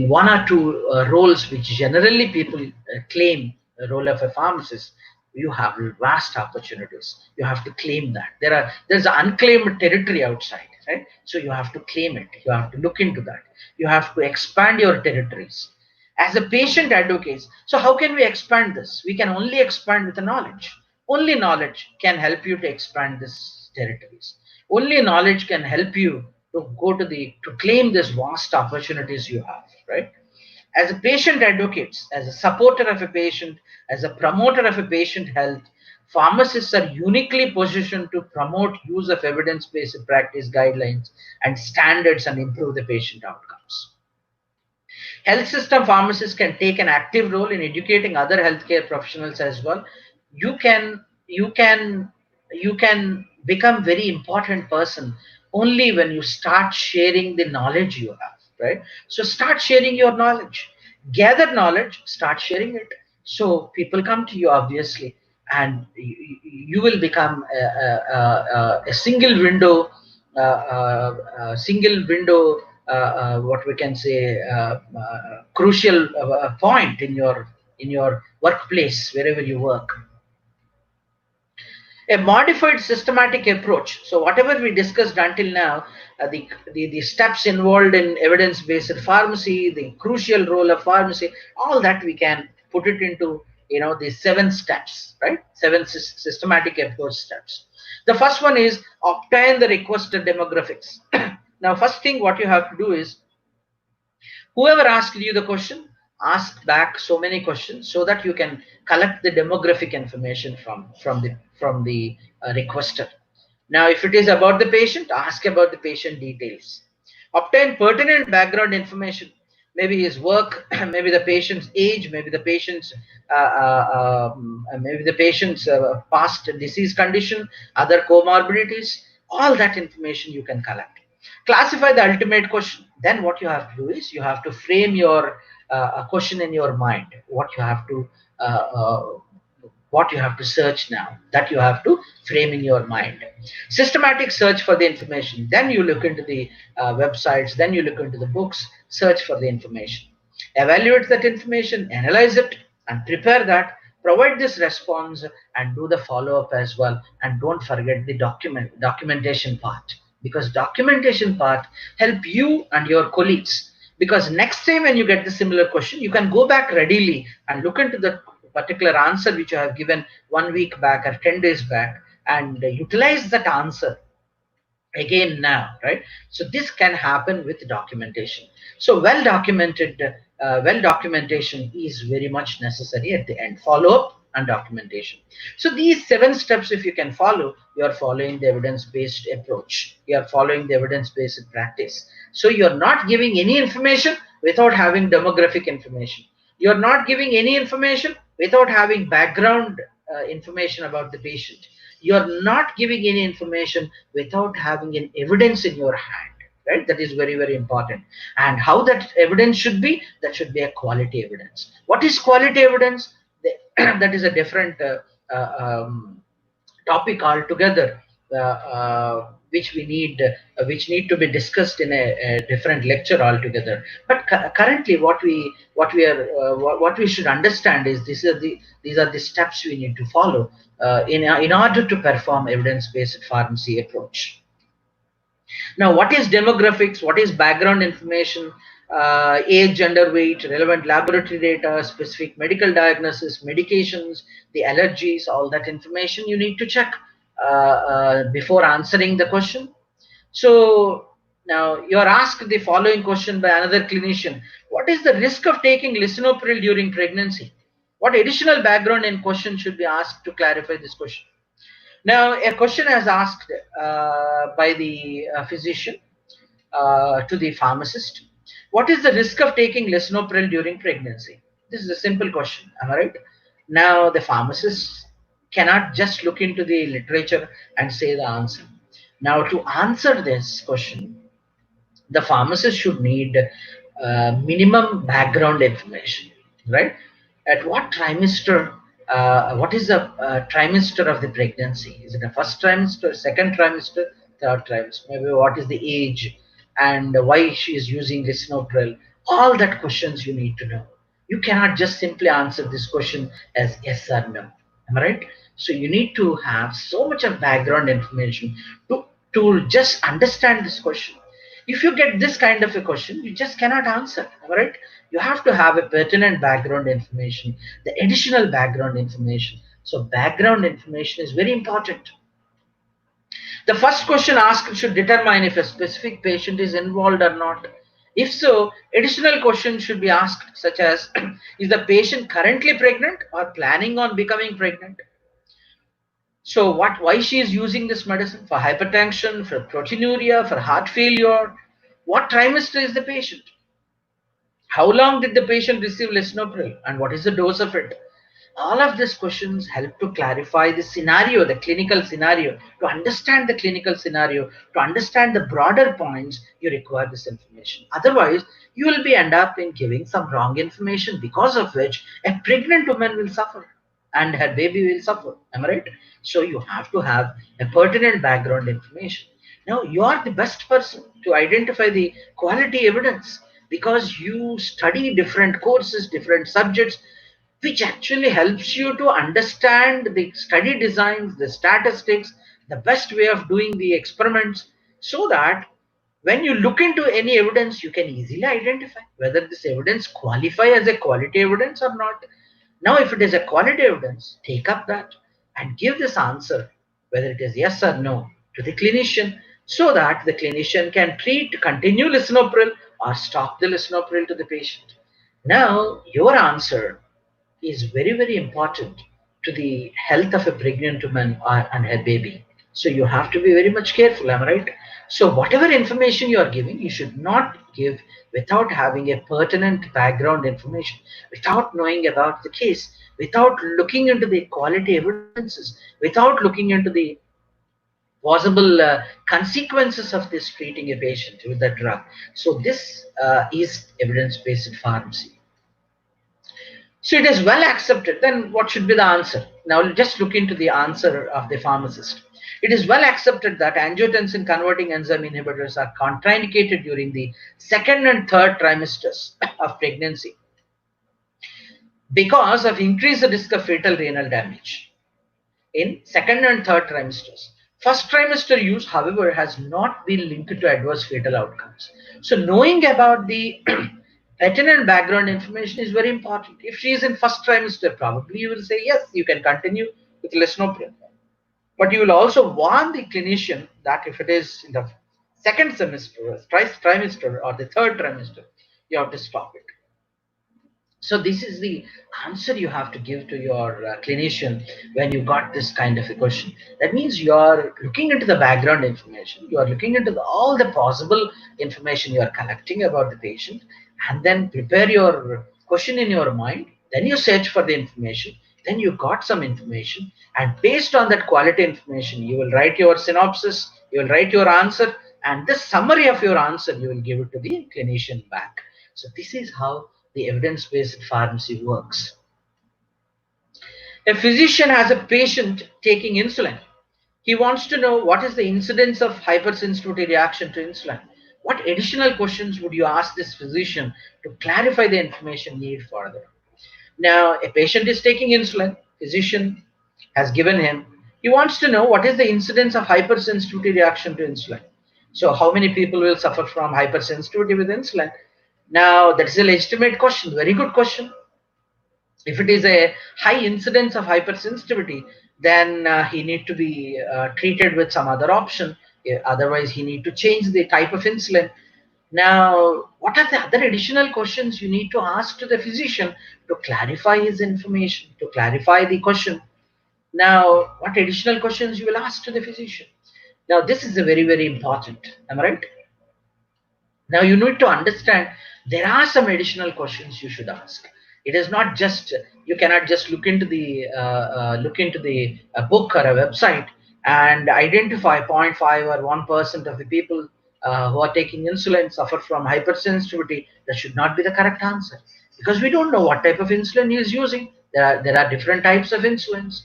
one or two roles which generally people claim the role of a pharmacist. You have vast opportunities. You have to claim that there's unclaimed territory outside, right? So you have to claim it. You have to look into that. You have to expand your territories as a patient advocate. So how can we expand this? We can only expand with the knowledge. Only knowledge can help you to expand this territories. Only knowledge can help you to to claim these vast opportunities you have, right? As a patient advocate, as a supporter of a patient, as a promoter of a patient health, pharmacists are uniquely positioned to promote use of evidence-based practice guidelines and standards and improve the patient outcomes. Health system pharmacists can take an active role in educating other healthcare professionals as well. You can you can you can become very important person only when you start sharing the knowledge you have, right? So start sharing your knowledge, gather knowledge, start sharing it. So people come to you obviously, and you will become a single window, what we can say, crucial point in your workplace wherever you work. A modified systematic approach. So whatever we discussed until now, the steps involved in evidence-based pharmacy, the crucial role of pharmacy, all that we can put it into the 7 steps, right? 7 systematic approach steps. The first one is obtain the requested demographics. Now, first thing what you have to do is, whoever asked you the question, ask back so many questions so that you can collect the demographic information from the requester. Now, if it is about the patient, ask about the patient details. Obtain pertinent background information, maybe his work, maybe the patient's age, maybe the patient's past disease condition, other comorbidities. All that information you can collect. Classify the ultimate question. Then what you have to do is you have to frame your question in your mind. What you have to search now, that you have to frame in your mind. Systematic search for the information. Then you look into the websites, then you look into the books, search for the information. Evaluate that information, analyze it, and prepare that. Provide this response and do the follow-up as well. And don't forget the documentation part, because documentation part help you and your colleagues. Because next time when you get the similar question, you can go back readily and look into the particular answer which you have given 1 week back or 10 days back, and utilize that answer again now, right? So this can happen with documentation. So well documentation is very much necessary at the end. Follow up and documentation. So these 7 steps, if you can follow, you are following the evidence-based approach. You are following the evidence-based practice. So you are not giving any information without having demographic information. You are not giving any information without having background information about the patient. You are not giving any information without having an evidence in your hand, right? That is very, very important. And how that evidence should be? That should be a quality evidence. What is quality evidence? That is a different topic altogether, which which need to be discussed in a different lecture altogether. But currently, what we should understand is these are the steps we need to follow in order to perform evidence-based pharmacy approach. Now, what is demographics? What is background information? Age, gender, weight, relevant laboratory data, specific medical diagnosis, medications, the allergies, all that information you need to check before answering the question. So now you are asked the following question by another clinician: what is the risk of taking lisinopril during pregnancy? What additional background and question should be asked to clarify this question? Now, a question is asked by the physician to the pharmacist: what is the risk of taking lisinopril during pregnancy? This is a simple question, am I right? Now, the pharmacist cannot just look into the literature and say the answer. Now, to answer this question, the pharmacist should need minimum background information, right? At what trimester, what is the trimester of the pregnancy? Is it a first trimester, second trimester, third trimester? Maybe what is the age and why she is using lisinopril? All that questions you need to know. You cannot just simply answer this question as yes or no. Am I right? So you need to have so much of background information to just understand this question. If you get this kind of a question, you just cannot answer, right? You have to have a pertinent background information, the additional background information. So background information is very important. The first question asked should determine if a specific patient is involved or not. If so, additional questions should be asked, such as is the patient currently pregnant or planning on becoming pregnant? So why she is using this medicine? For hypertension, for proteinuria, for heart failure? What trimester is the patient? How long did the patient receive lisinopril and what is the dose of it? All of these questions help to clarify the scenario, the clinical scenario. To understand the clinical scenario, to understand the broader points, you require this information. Otherwise, you will be end up in giving some wrong information, because of which a pregnant woman will suffer and her baby will suffer. Am I right? So you have to have a pertinent background information. Now you are the best person to identify the quality evidence, because you study different courses, different subjects, which actually helps you to understand the study designs, the statistics, the best way of doing the experiments, so that when you look into any evidence, you can easily identify whether this evidence qualify as a quality evidence or not. Now, if it is a quality evidence, take up that and give this answer, whether it is yes or no, to the clinician, so that the clinician can continue lisinopril or stop the lisinopril to the patient. Now, your answer is very, very important to the health of a pregnant woman and her baby. So you have to be very much careful, am I right? So whatever information you are giving, you should not give without having a pertinent background information, without knowing about the case, without looking into the quality evidences, without looking into the possible consequences of this treating a patient with that drug. So this is evidence-based pharmacy. So it is well accepted. Then what should be the answer? Now just look into the answer of the pharmacist. It is well accepted that angiotensin converting enzyme inhibitors are contraindicated during the second and third trimesters of pregnancy because of increased risk of fatal renal damage in second and third trimesters. First trimester use, however, has not been linked to adverse fatal outcomes. So knowing about the pertinent background information is very important. If she is in first trimester, probably you will say yes, you can continue with lisinopril. But you will also warn the clinician that if it is in the second semester, trimester, or the third trimester, you have to stop it. So this is the answer you have to give to your clinician when you got this kind of a question. That means you are looking into the background information, you are looking into all the possible information you are collecting about the patient, and then prepare your question in your mind. Then you search for the information, then you got some information, and based on that quality information, you will write your synopsis, you will write your answer, and the summary of your answer you will give it to the clinician back. So this is how the evidence-based pharmacy works. A physician has a patient taking insulin. He wants to know what is the incidence of hypersensitivity reaction to insulin. What additional questions would you ask this physician to clarify the information needed further? Now, a patient is taking insulin, physician has given him, he wants to know what is the incidence of hypersensitivity reaction to insulin. So how many people will suffer from hypersensitivity with insulin? Now, that is a legitimate question, very good question. If it is a high incidence of hypersensitivity, then he need to be treated with some other option. Otherwise, he need to change the type of insulin. Now, what are the other additional questions you need to ask to the physician to clarify his information, to clarify the question? Now, what additional questions you will ask to the physician? Now, this is a very, very important. Am I right? Now, you need to understand there are some additional questions you should ask. It is not just, you cannot just look into the book or a website and identify 0.5 or 1% of the people who are taking insulin suffer from hypersensitivity. That should not be the correct answer, because we don't know what type of insulin he is using. There are different types of insulins,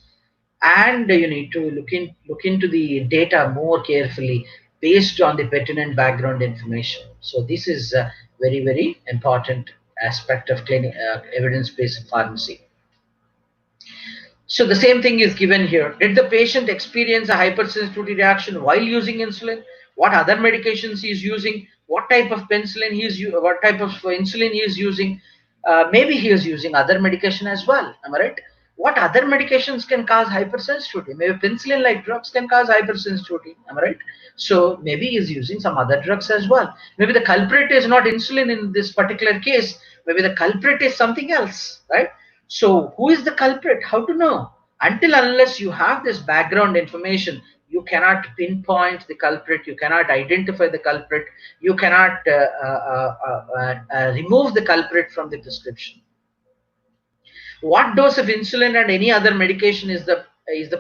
and you need to look into the data more carefully based on the pertinent background information. So this is a very, very important aspect of evidence-based pharmacy. So the same thing is given here. Did the patient experience a hypersensitivity reaction while using insulin? What other medications he is using? What type of penicillin he is using? What type of insulin he is using? Maybe he is using other medication as well. Am I right? What other medications can cause hypersensitivity? Maybe penicillin-like drugs can cause hypersensitivity. Am I right? So maybe he is using some other drugs as well. Maybe the culprit is not insulin in this particular case. Maybe the culprit is something else, right? So who is the culprit? How to know? Until unless you have this background information, you cannot pinpoint the culprit, you cannot identify the culprit, you cannot remove the culprit from the prescription. What dose of insulin and any other medication is the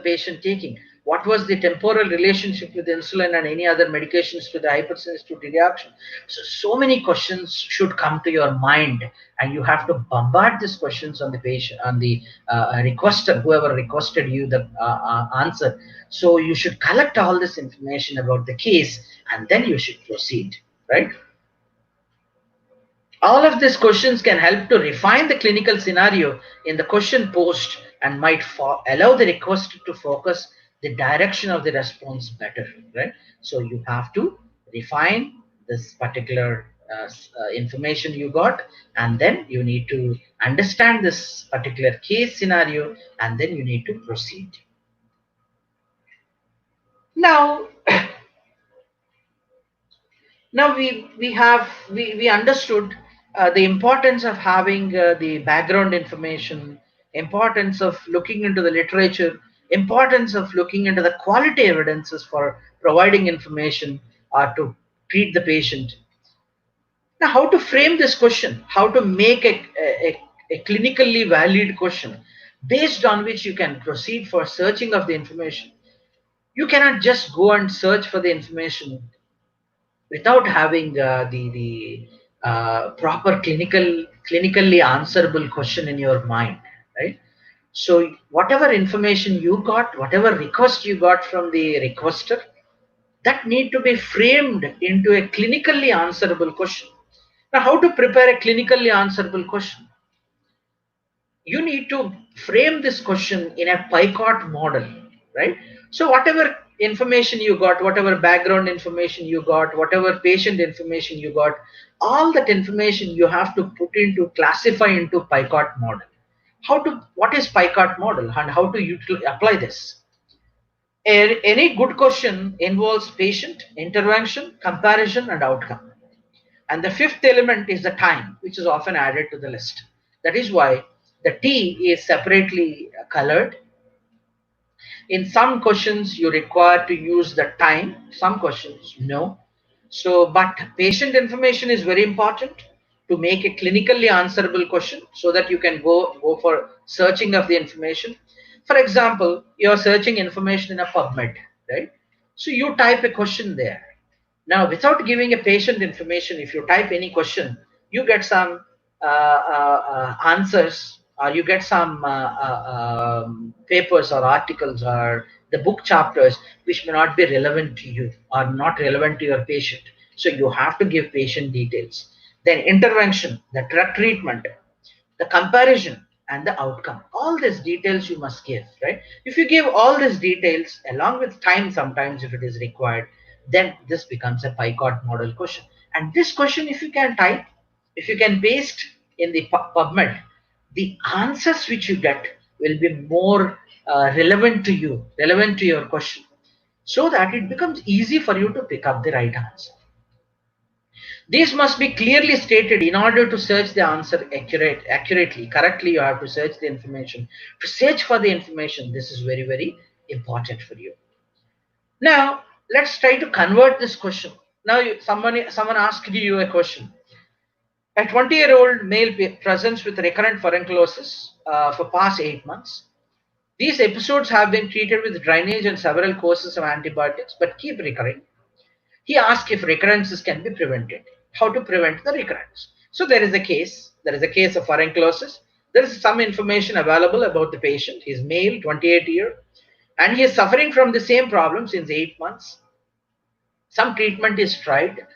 patient taking? What was the temporal relationship with insulin and any other medications to the hypersensitivity reaction? So many questions should come to your mind, and you have to bombard these questions on the patient, on the requester, whoever requested you the answer. So you should collect all this information about the case, and then you should proceed, right? All of these questions can help to refine the clinical scenario in the question posed and might allow the requester to focus the direction of the response better, right? So you have to refine this particular information you got, and then you need to understand this particular case scenario, and then you need to proceed. Now, we understood the importance of having the background information, importance of looking into the literature, importance of looking into the quality evidences for providing information or to treat the patient. Now, how to frame this question, how to make a clinically valid question based on which you can proceed for searching of the information. You cannot just go and search for the information without having the proper clinically answerable question in your mind, right? So whatever information you got, whatever request you got from the requester, that need to be framed into a clinically answerable question. Now, how to prepare a clinically answerable question? You need to frame this question in a PICOT model, right? So whatever information you got, whatever background information you got, whatever patient information you got, all that information you have to put into, classify into PICOT model. What is PICOT model and how to apply this? Any good question involves patient, intervention, comparison, and outcome. And the fifth element is the time, which is often added to the list. That is why the T is separately colored. In some questions, you require to use the time. Some questions, no. So, but patient information is very important to make a clinically answerable question so that you can go for searching of the information. For example, you're searching information in a PubMed, right? So you type a question there. Now, without giving a patient information, if you type any question, you get some answers, or you get some papers or articles or the book chapters which may not be relevant to you or not relevant to your patient. So you have to give patient details. Then intervention, the drug treatment, the comparison, and the outcome. All these details you must give, right? If you give all these details along with time, sometimes if it is required, then this becomes a PICOT model question. And this question, if you can type, if you can paste in the PubMed, the answers which you get will be more relevant to you, relevant to your question, so that it becomes easy for you to pick up the right answer. These must be clearly stated in order to search the answer accurately. Correctly, you have to search the information. To search for the information, this is very, very important for you. Now, let's try to convert this question. Now, someone asked you a question. A 20-year-old male presents with recurrent furunculosis for past 8 months. These episodes have been treated with drainage and several courses of antibiotics, but keep recurring. He asked if recurrences can be prevented. How to prevent the recurrence? So there is a case of furunculosis. There is some information available about the patient. He is male, 28 years, and he is suffering from the same problem since 8 months. Some treatment is tried,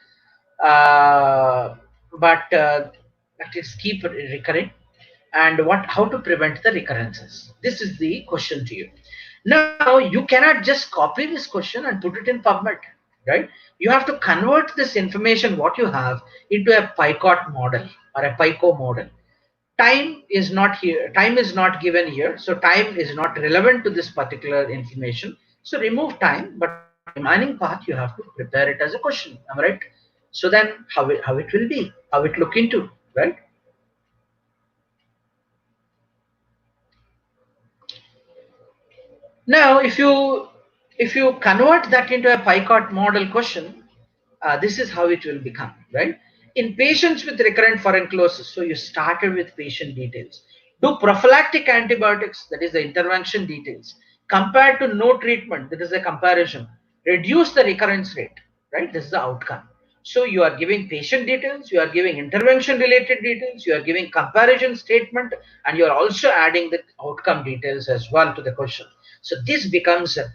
but it is keep recurring. And how to prevent the recurrences? This is the question to you. Now, you cannot just copy this question and put it in PubMed, right? You have to convert this information, what you have, into a PICOT model or a PICO model. Time is not here. Time is not given here. So time is not relevant to this particular information. So remove time, but remaining part, you have to prepare it as a question. Am I right? So then how it will be, how it look into, right? Now, if you convert that into a PICOT model question, this is how it will become, right? In patients with recurrent furunculosis, so you started with patient details. Do prophylactic antibiotics, that is the intervention details, compared to no treatment, that is the comparison. Reduce the recurrence rate, right? This is the outcome. So you are giving patient details, you are giving intervention related details, you are giving comparison statement, and you are also adding the outcome details as well to the question. So this becomes a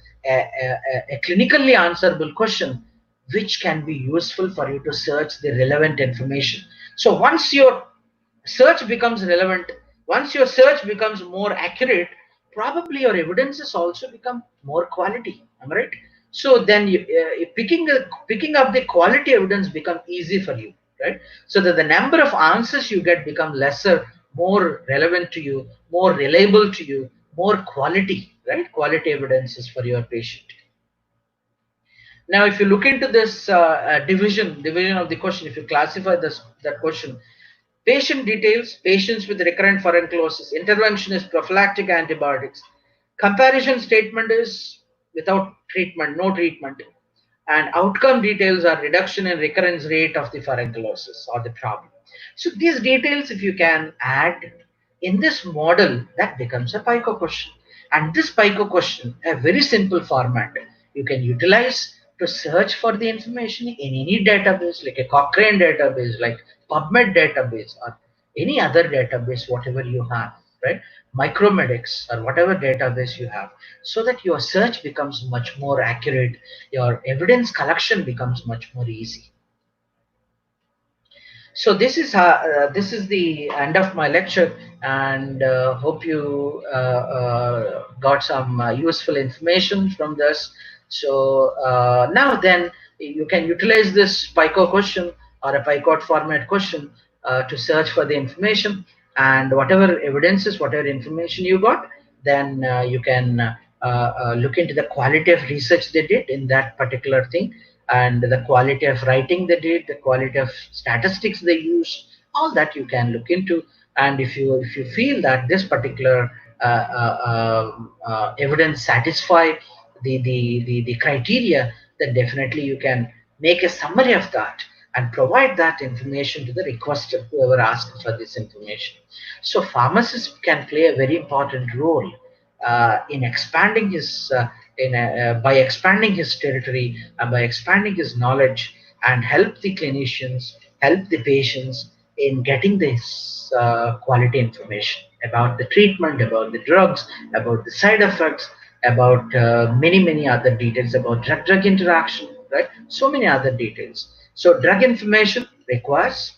clinically answerable question, which can be useful for you to search the relevant information. So once your search becomes relevant, once your search becomes more accurate, probably your evidences also become more quality. Am I right? So then picking up the quality evidence become easy for you, right? So that the number of answers you get become lesser, more relevant to you, more reliable to you, more quality, right? Quality evidences for your patient. Now, if you look into this division of the question, if you classify that question, patient details, patients with recurrent furunculosis, intervention is prophylactic antibiotics, comparison statement is without treatment, no treatment, and outcome details are reduction in recurrence rate of the furunculosis or the problem. So these details, if you can add in this model, that becomes a PICO question. And this PICO question, a very simple format, you can utilize to search for the information in any database, like a Cochrane database, like PubMed database, or any other database, whatever you have, right? Micromedics or whatever database you have, so that your search becomes much more accurate, your evidence collection becomes much more easy. So this is the end of my lecture, and hope you got some useful information from this. So now then you can utilize this PICO question or a PICOT format question to search for the information, and whatever evidences, whatever information you got, then you can look into the quality of research they did in that particular thing, and the quality of writing they did, the quality of statistics they used, all that you can look into. And if you feel that this particular evidence satisfy the criteria, then definitely you can make a summary of that and provide that information to the requester, whoever asked for this information. So pharmacist can play a very important role in expanding his by expanding his territory and by expanding his knowledge. and help the clinicians, help the patients in getting this quality information about the treatment, about the drugs, about the side effects, about many other details about drug-drug interaction, right? So many other details. So drug information requires,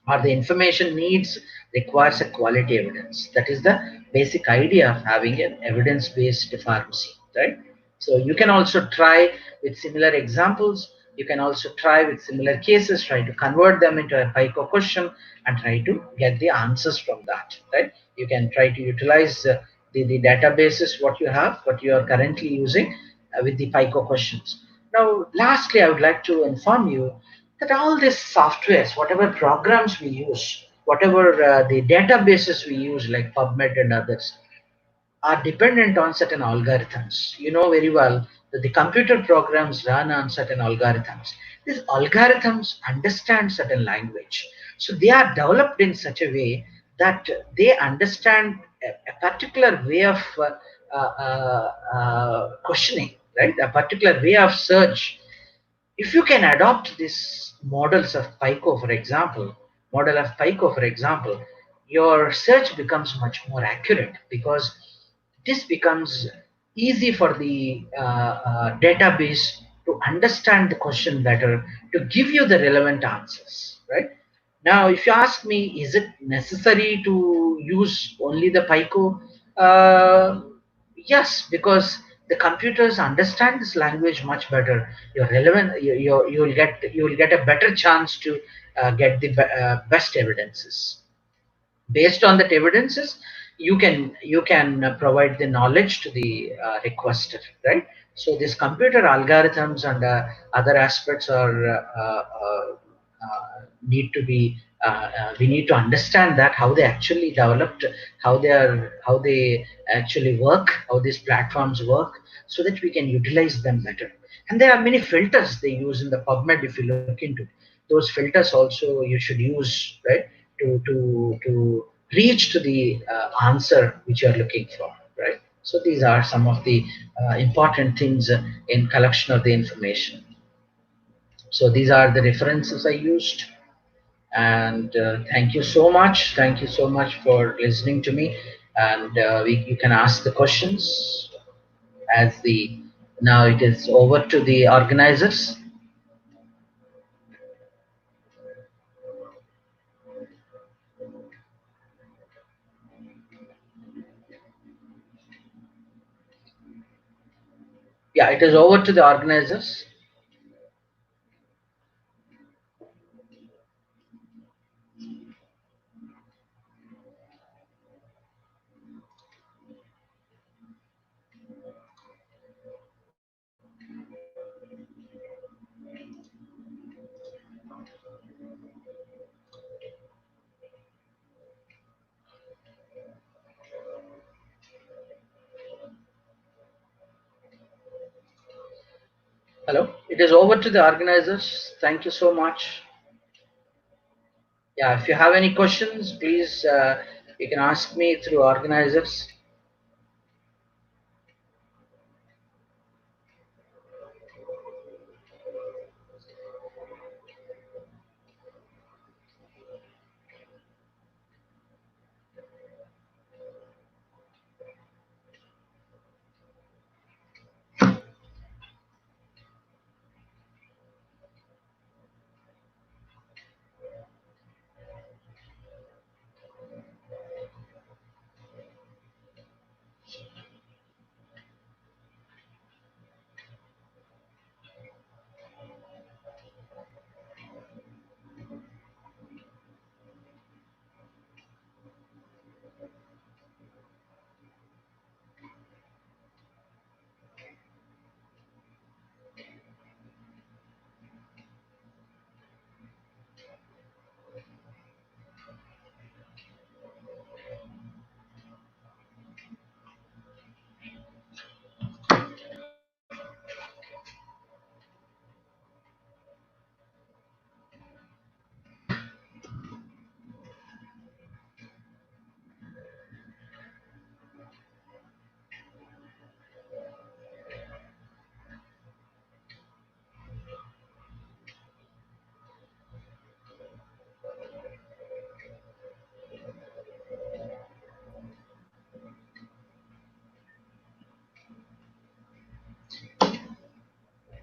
or the information needs, requires a quality evidence. That is the basic idea of having an evidence-based pharmacy, right? So you can also try with similar examples. You can also try with similar cases, try to convert them into a PICO question and try to get the answers from that, right? You can try to utilize the databases, what you have, what you are currently using with the PICO questions. Now, lastly, I would like to inform you that all these softwares, whatever programs we use, whatever the databases we use like PubMed and others, are dependent on certain algorithms. You know very well that the computer programs run on certain algorithms. These algorithms understand certain language. So they are developed in such a way that they understand a particular way of questioning, right? A particular way of search. If you can adopt these models of PICO, for example, your search becomes much more accurate because this becomes easy for the database to understand the question better, to give you the relevant answers, right? Now, if you ask me, is it necessary to use only the PICO? Yes, because the computers understand this language much better. You're relevant. You will get a better chance to get the best evidences. Based on that evidences, you can provide the knowledge to the requester, right? So these computer algorithms and other aspects are need to be we need to understand that how they actually developed, how they actually work, how these platforms work, so that we can utilize them better. And there are many filters they use in the PubMed. If you look into those filters also, you should use, right, to reach to the answer which you are looking for, right? So these are some of the important things in collection of the information. So these are the references I used, and thank you so much for listening to me. And you can ask the questions as the now it is over to the organizers. Yeah, it is over to the organizers. Hello, it is over to the organizers. Thank you so much. Yeah, if you have any questions, please you can ask me through organizers.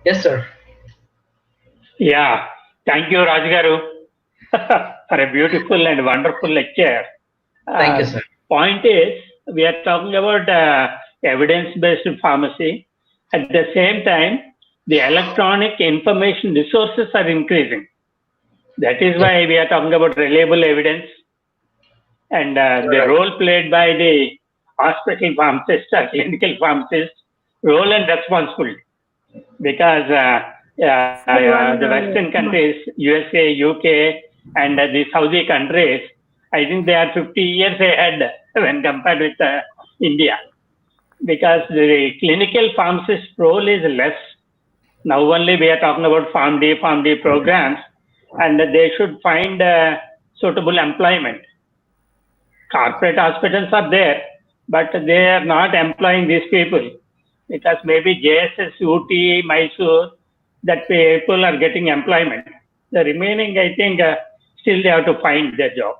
Yes, sir. Yeah, thank you, Rajgaru, for a beautiful and wonderful lecture. Thank you, sir. Point is, we are talking about evidence-based pharmacy. At the same time, the electronic information resources are increasing. That is Yes. why we are talking about reliable evidence and the Right. role played by the hospital pharmacist or clinical pharmacist, role and responsibility. Because Sir, the Western countries, USA, UK, and the Saudi countries, I think they are 50 years ahead when compared with India. Because the clinical pharmacist role is less. Now only we are talking about Farm D programs, and they should find suitable employment. Corporate hospitals are there, but they are not employing these people because maybe JSS, UT, Mysore, that people are getting employment. The remaining, I think, still they have to find their job.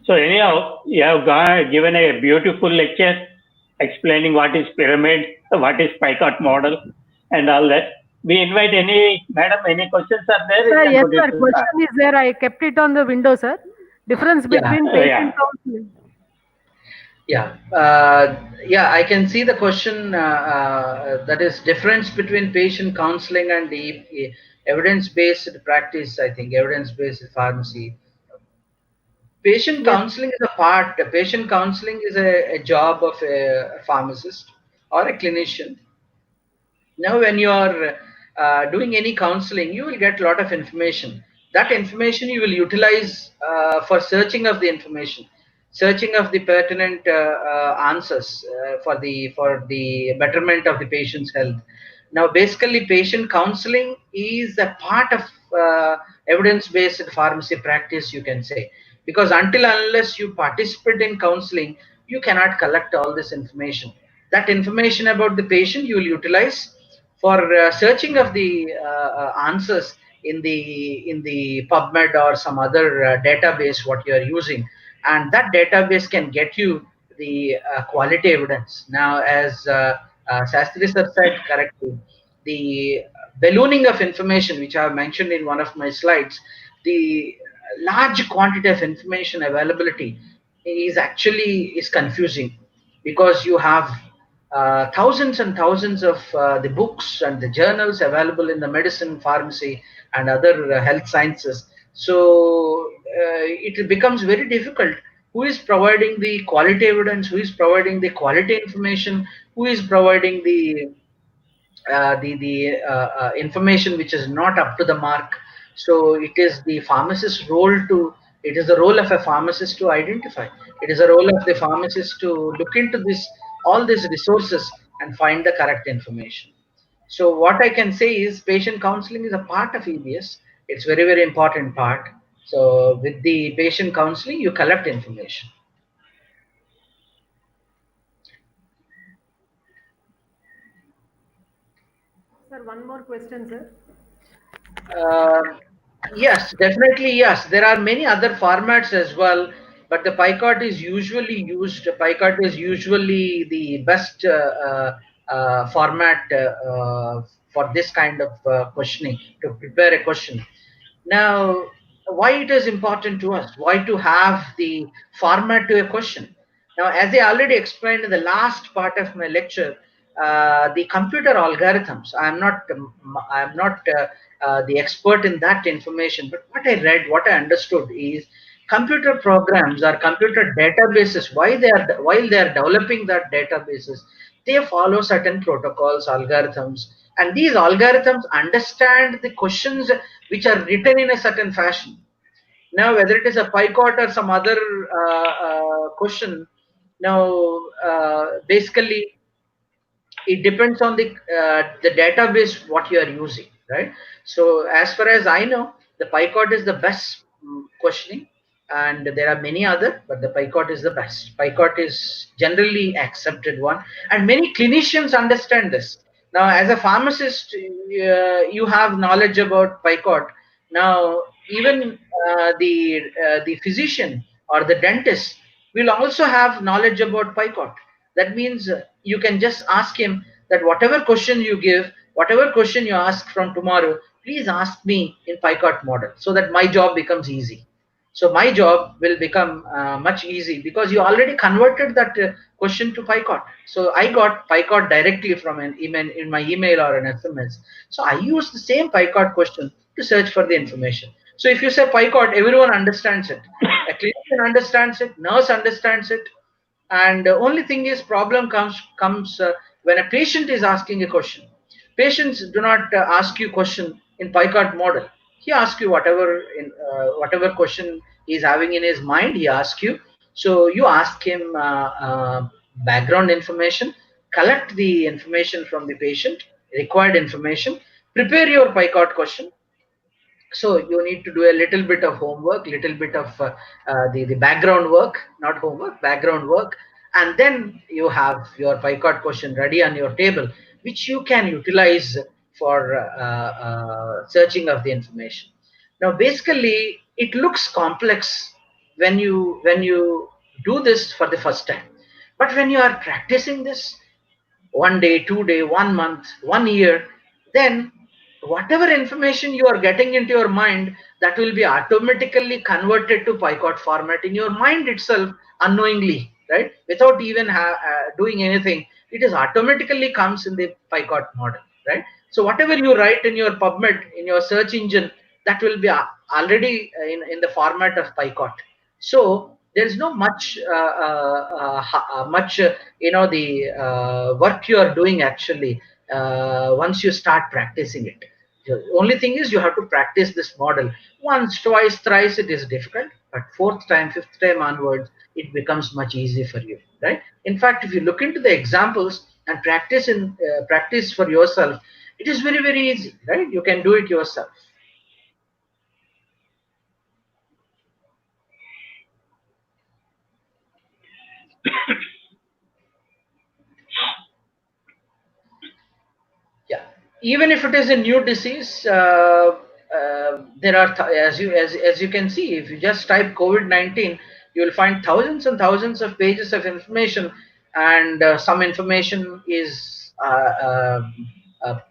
So anyhow, you have given a beautiful lecture explaining what is pyramid, what is Picot model, and all that. We invite madam, any questions are there? Sir, You can yes, put it sir. to start. Question is there. I kept it on the window, sir. Difference Yeah. between Yeah. patient counseling. Yeah, yeah, I can see the question. That is difference between patient counseling and the evidence-based practice. I think evidence-based pharmacy. Patient Yes, counseling is a part. Patient counseling is a job of a pharmacist or a clinician. Now when you are doing any counseling, you will get a lot of information. That information you will utilize for searching of the information, searching of the pertinent answers for the betterment of the patient's health. Now basically patient counseling is a part of evidence based pharmacy practice, you can say, because until unless you participate in counseling, you cannot collect all this information. That information about the patient you will utilize for searching of the answers in the PubMed or some other database what you are using, and that database can get you the quality evidence. Now, as Sastry sir said correctly, the ballooning of information, which I have mentioned in one of my slides, the large quantity of information availability is confusing, because you have thousands and thousands of the books and the journals available in the medicine, pharmacy, and other health sciences. So it becomes very difficult. Who is providing the quality evidence? Who is providing the quality information? Who is providing the information which is not up to the mark? So it is the pharmacist's role to. It is the role of a pharmacist to identify. It is a role of the pharmacist to look into this all these resources and find the correct information. So what I can say is patient counseling is a part of EBS. It's very, very important part. So with the patient counseling, you collect information. sir. One more question, sir. Uh, yes, definitely yes. There are many other formats as well, but the PICOT is usually used. PICOT is usually the best format for this kind of questioning, to prepare a question. Now, why it is important to us? Why to have the format to a question? Now, as I already explained in the last part of my lecture, the computer algorithms. I'm not the expert in that information, but what I read, what I understood is computer programs or computer databases. While they are developing that databases, they follow certain protocols, algorithms, and these algorithms understand the questions which are written in a certain fashion. Now, whether it is a PICOT or some other question, now basically it depends on the database what you are using, right? So as far as I know, the PICOT is the best questioning, and there are many other, but the PICOT is the best. PICOT is generally accepted one, and many clinicians understand this. Now, as a pharmacist, you have knowledge about PICOT. Now, even the physician or the dentist will also have knowledge about PICOT. That means you can just ask him, that whatever question you give, whatever question you ask from tomorrow, please ask me in PyCart model, so that my job becomes easy. So my job will become much easy because you already converted that question to PyCart. So I got PyCart directly from an email, in my email or an SMS. So I use the same PyCart question to search for the information. So if you say PyCart, everyone understands it. A clinician understands it, nurse understands it, and the only thing is problem comes when a patient is asking a question. Patients do not ask you question in PyCart model. He asks you whatever question he's having in his mind. He asks you. So you ask him background information, collect the information from the patient, required information, prepare your PyCart question. So you need to do a little bit of homework, little bit of the background work, not homework, background work, and then you have your PyCart question ready on your table, which you can utilize for searching of the information. Now basically it looks complex when you do this for the first time, but when you are practicing this 1 day, 2 day, 1 month, 1 year, then whatever information you are getting into your mind, that will be automatically converted to PyCart format in your mind itself, unknowingly, right? Without even doing anything, it is automatically comes in the PyCart model, right? So whatever you write in your PubMed, in your search engine, that will be already in the format of PyCart. So there is no much the work you are doing actually once you start practicing it. The only thing is you have to practice this model once, twice, thrice. It is difficult, but fourth time, fifth time onwards, it becomes much easier for you, right? In fact, if you look into the examples and practice for yourself, it is very, very easy, right? You can do it yourself. Yeah, even if it is a new disease, there are as you can see, if you just type COVID-19, you will find thousands and thousands of pages of information, and some information is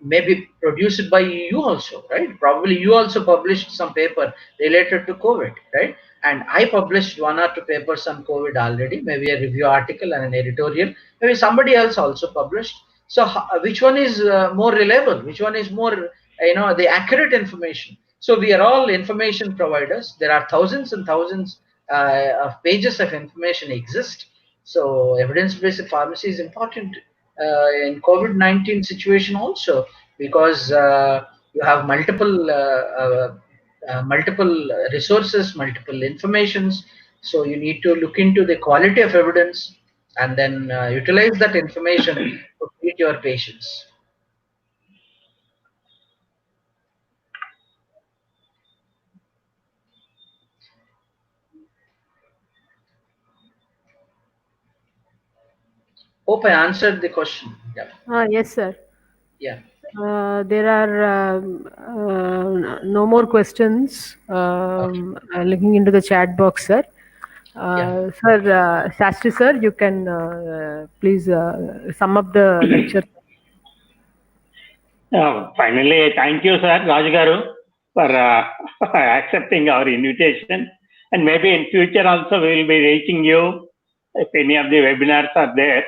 maybe produced by you also, right? Probably you also published some paper related to COVID, right? And I published 1 or 2 papers on COVID already, maybe a review article and an editorial. Maybe somebody else also published. So which one is more reliable? Which one is more, the accurate information? So we are all information providers. There are thousands and thousands of pages of information exist. So evidence-based pharmacy is important in COVID-19 situation also, because you have multiple resources, multiple informations. So you need to look into the quality of evidence and then utilize that information to treat your patients. Hope I answered the question. Yeah. Yes, sir. Yeah. There are no more questions. Looking into the chat box, sir. Sir, Shastri sir, you can please sum up the lecture. Finally, thank you, sir, Raj Garu, for accepting our invitation. And maybe in future also we will be reaching you if any of the webinars are there.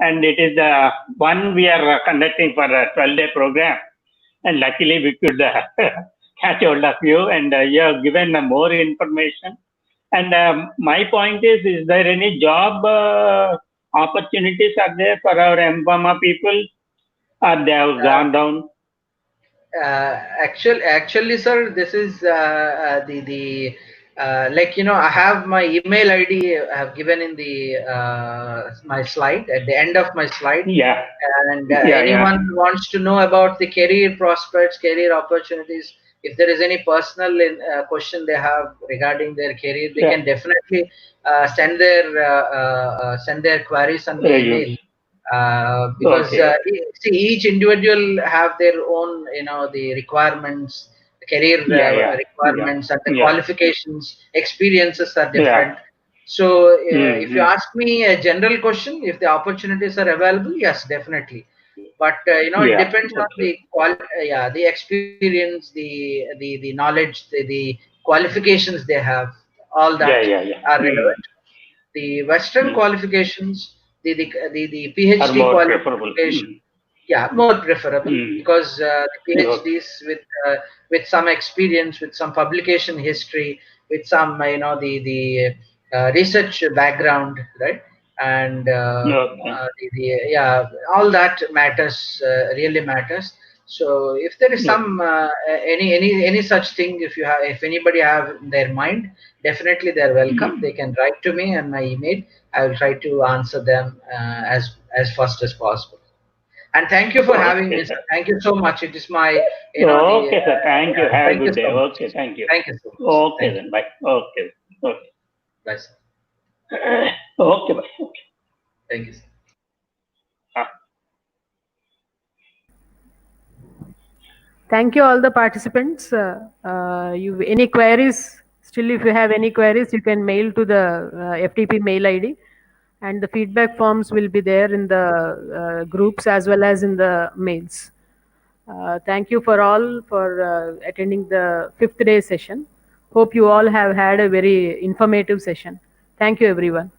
And it is the one we are conducting for a 12-day program. And luckily we could catch hold of you, and you have given more information. And my point is there any job opportunities are there for our M-Pharma people, or they have gone down? Actually, sir, this is the I have my email ID I have given in the my slide, at the end of my slide. Yeah. And anyone wants to know about the career prospects, career opportunities, if there is any personal question they have regarding their career, they can definitely send their queries on the email. Because see, each individual have their own, the requirements, career requirements, and the qualifications, experiences are different. So if you ask me a general question, if the opportunities are available, yes, definitely. But it Yeah. depends on Okay. the experience, the knowledge, the qualifications they have. All that Yeah. are relevant. The Western qualifications, the Are PhD more preferable. qualification, yeah, more preferable, because the Okay. PhDs with some experience, with some publication history, with some research background, right? And Okay. yeah, all that matters, really matters. So if there is Okay. some any such thing, if anybody have in their mind, definitely they're welcome. They can write to me on my email. I will try to answer them as fast as possible. And thank you for having Okay, me, sir. sir. Thank you so much. It is my, Okay, sir. Thank you. yeah, Have a thank you good day. so much. Okay, thank you. Thank you so much. Okay, Thank you. then. Bye. Okay. Okay. Bye, sir. Okay, bye. Okay. Thank you, sir. Ah. Thank you, all the participants. You any queries? Still, if you have any queries, you can mail to the FTP mail ID, and the feedback forms will be there in the groups as well as in the mails. Thank you for all for attending the fifth day session. Hope you all have had a very informative session. Thank you, everyone.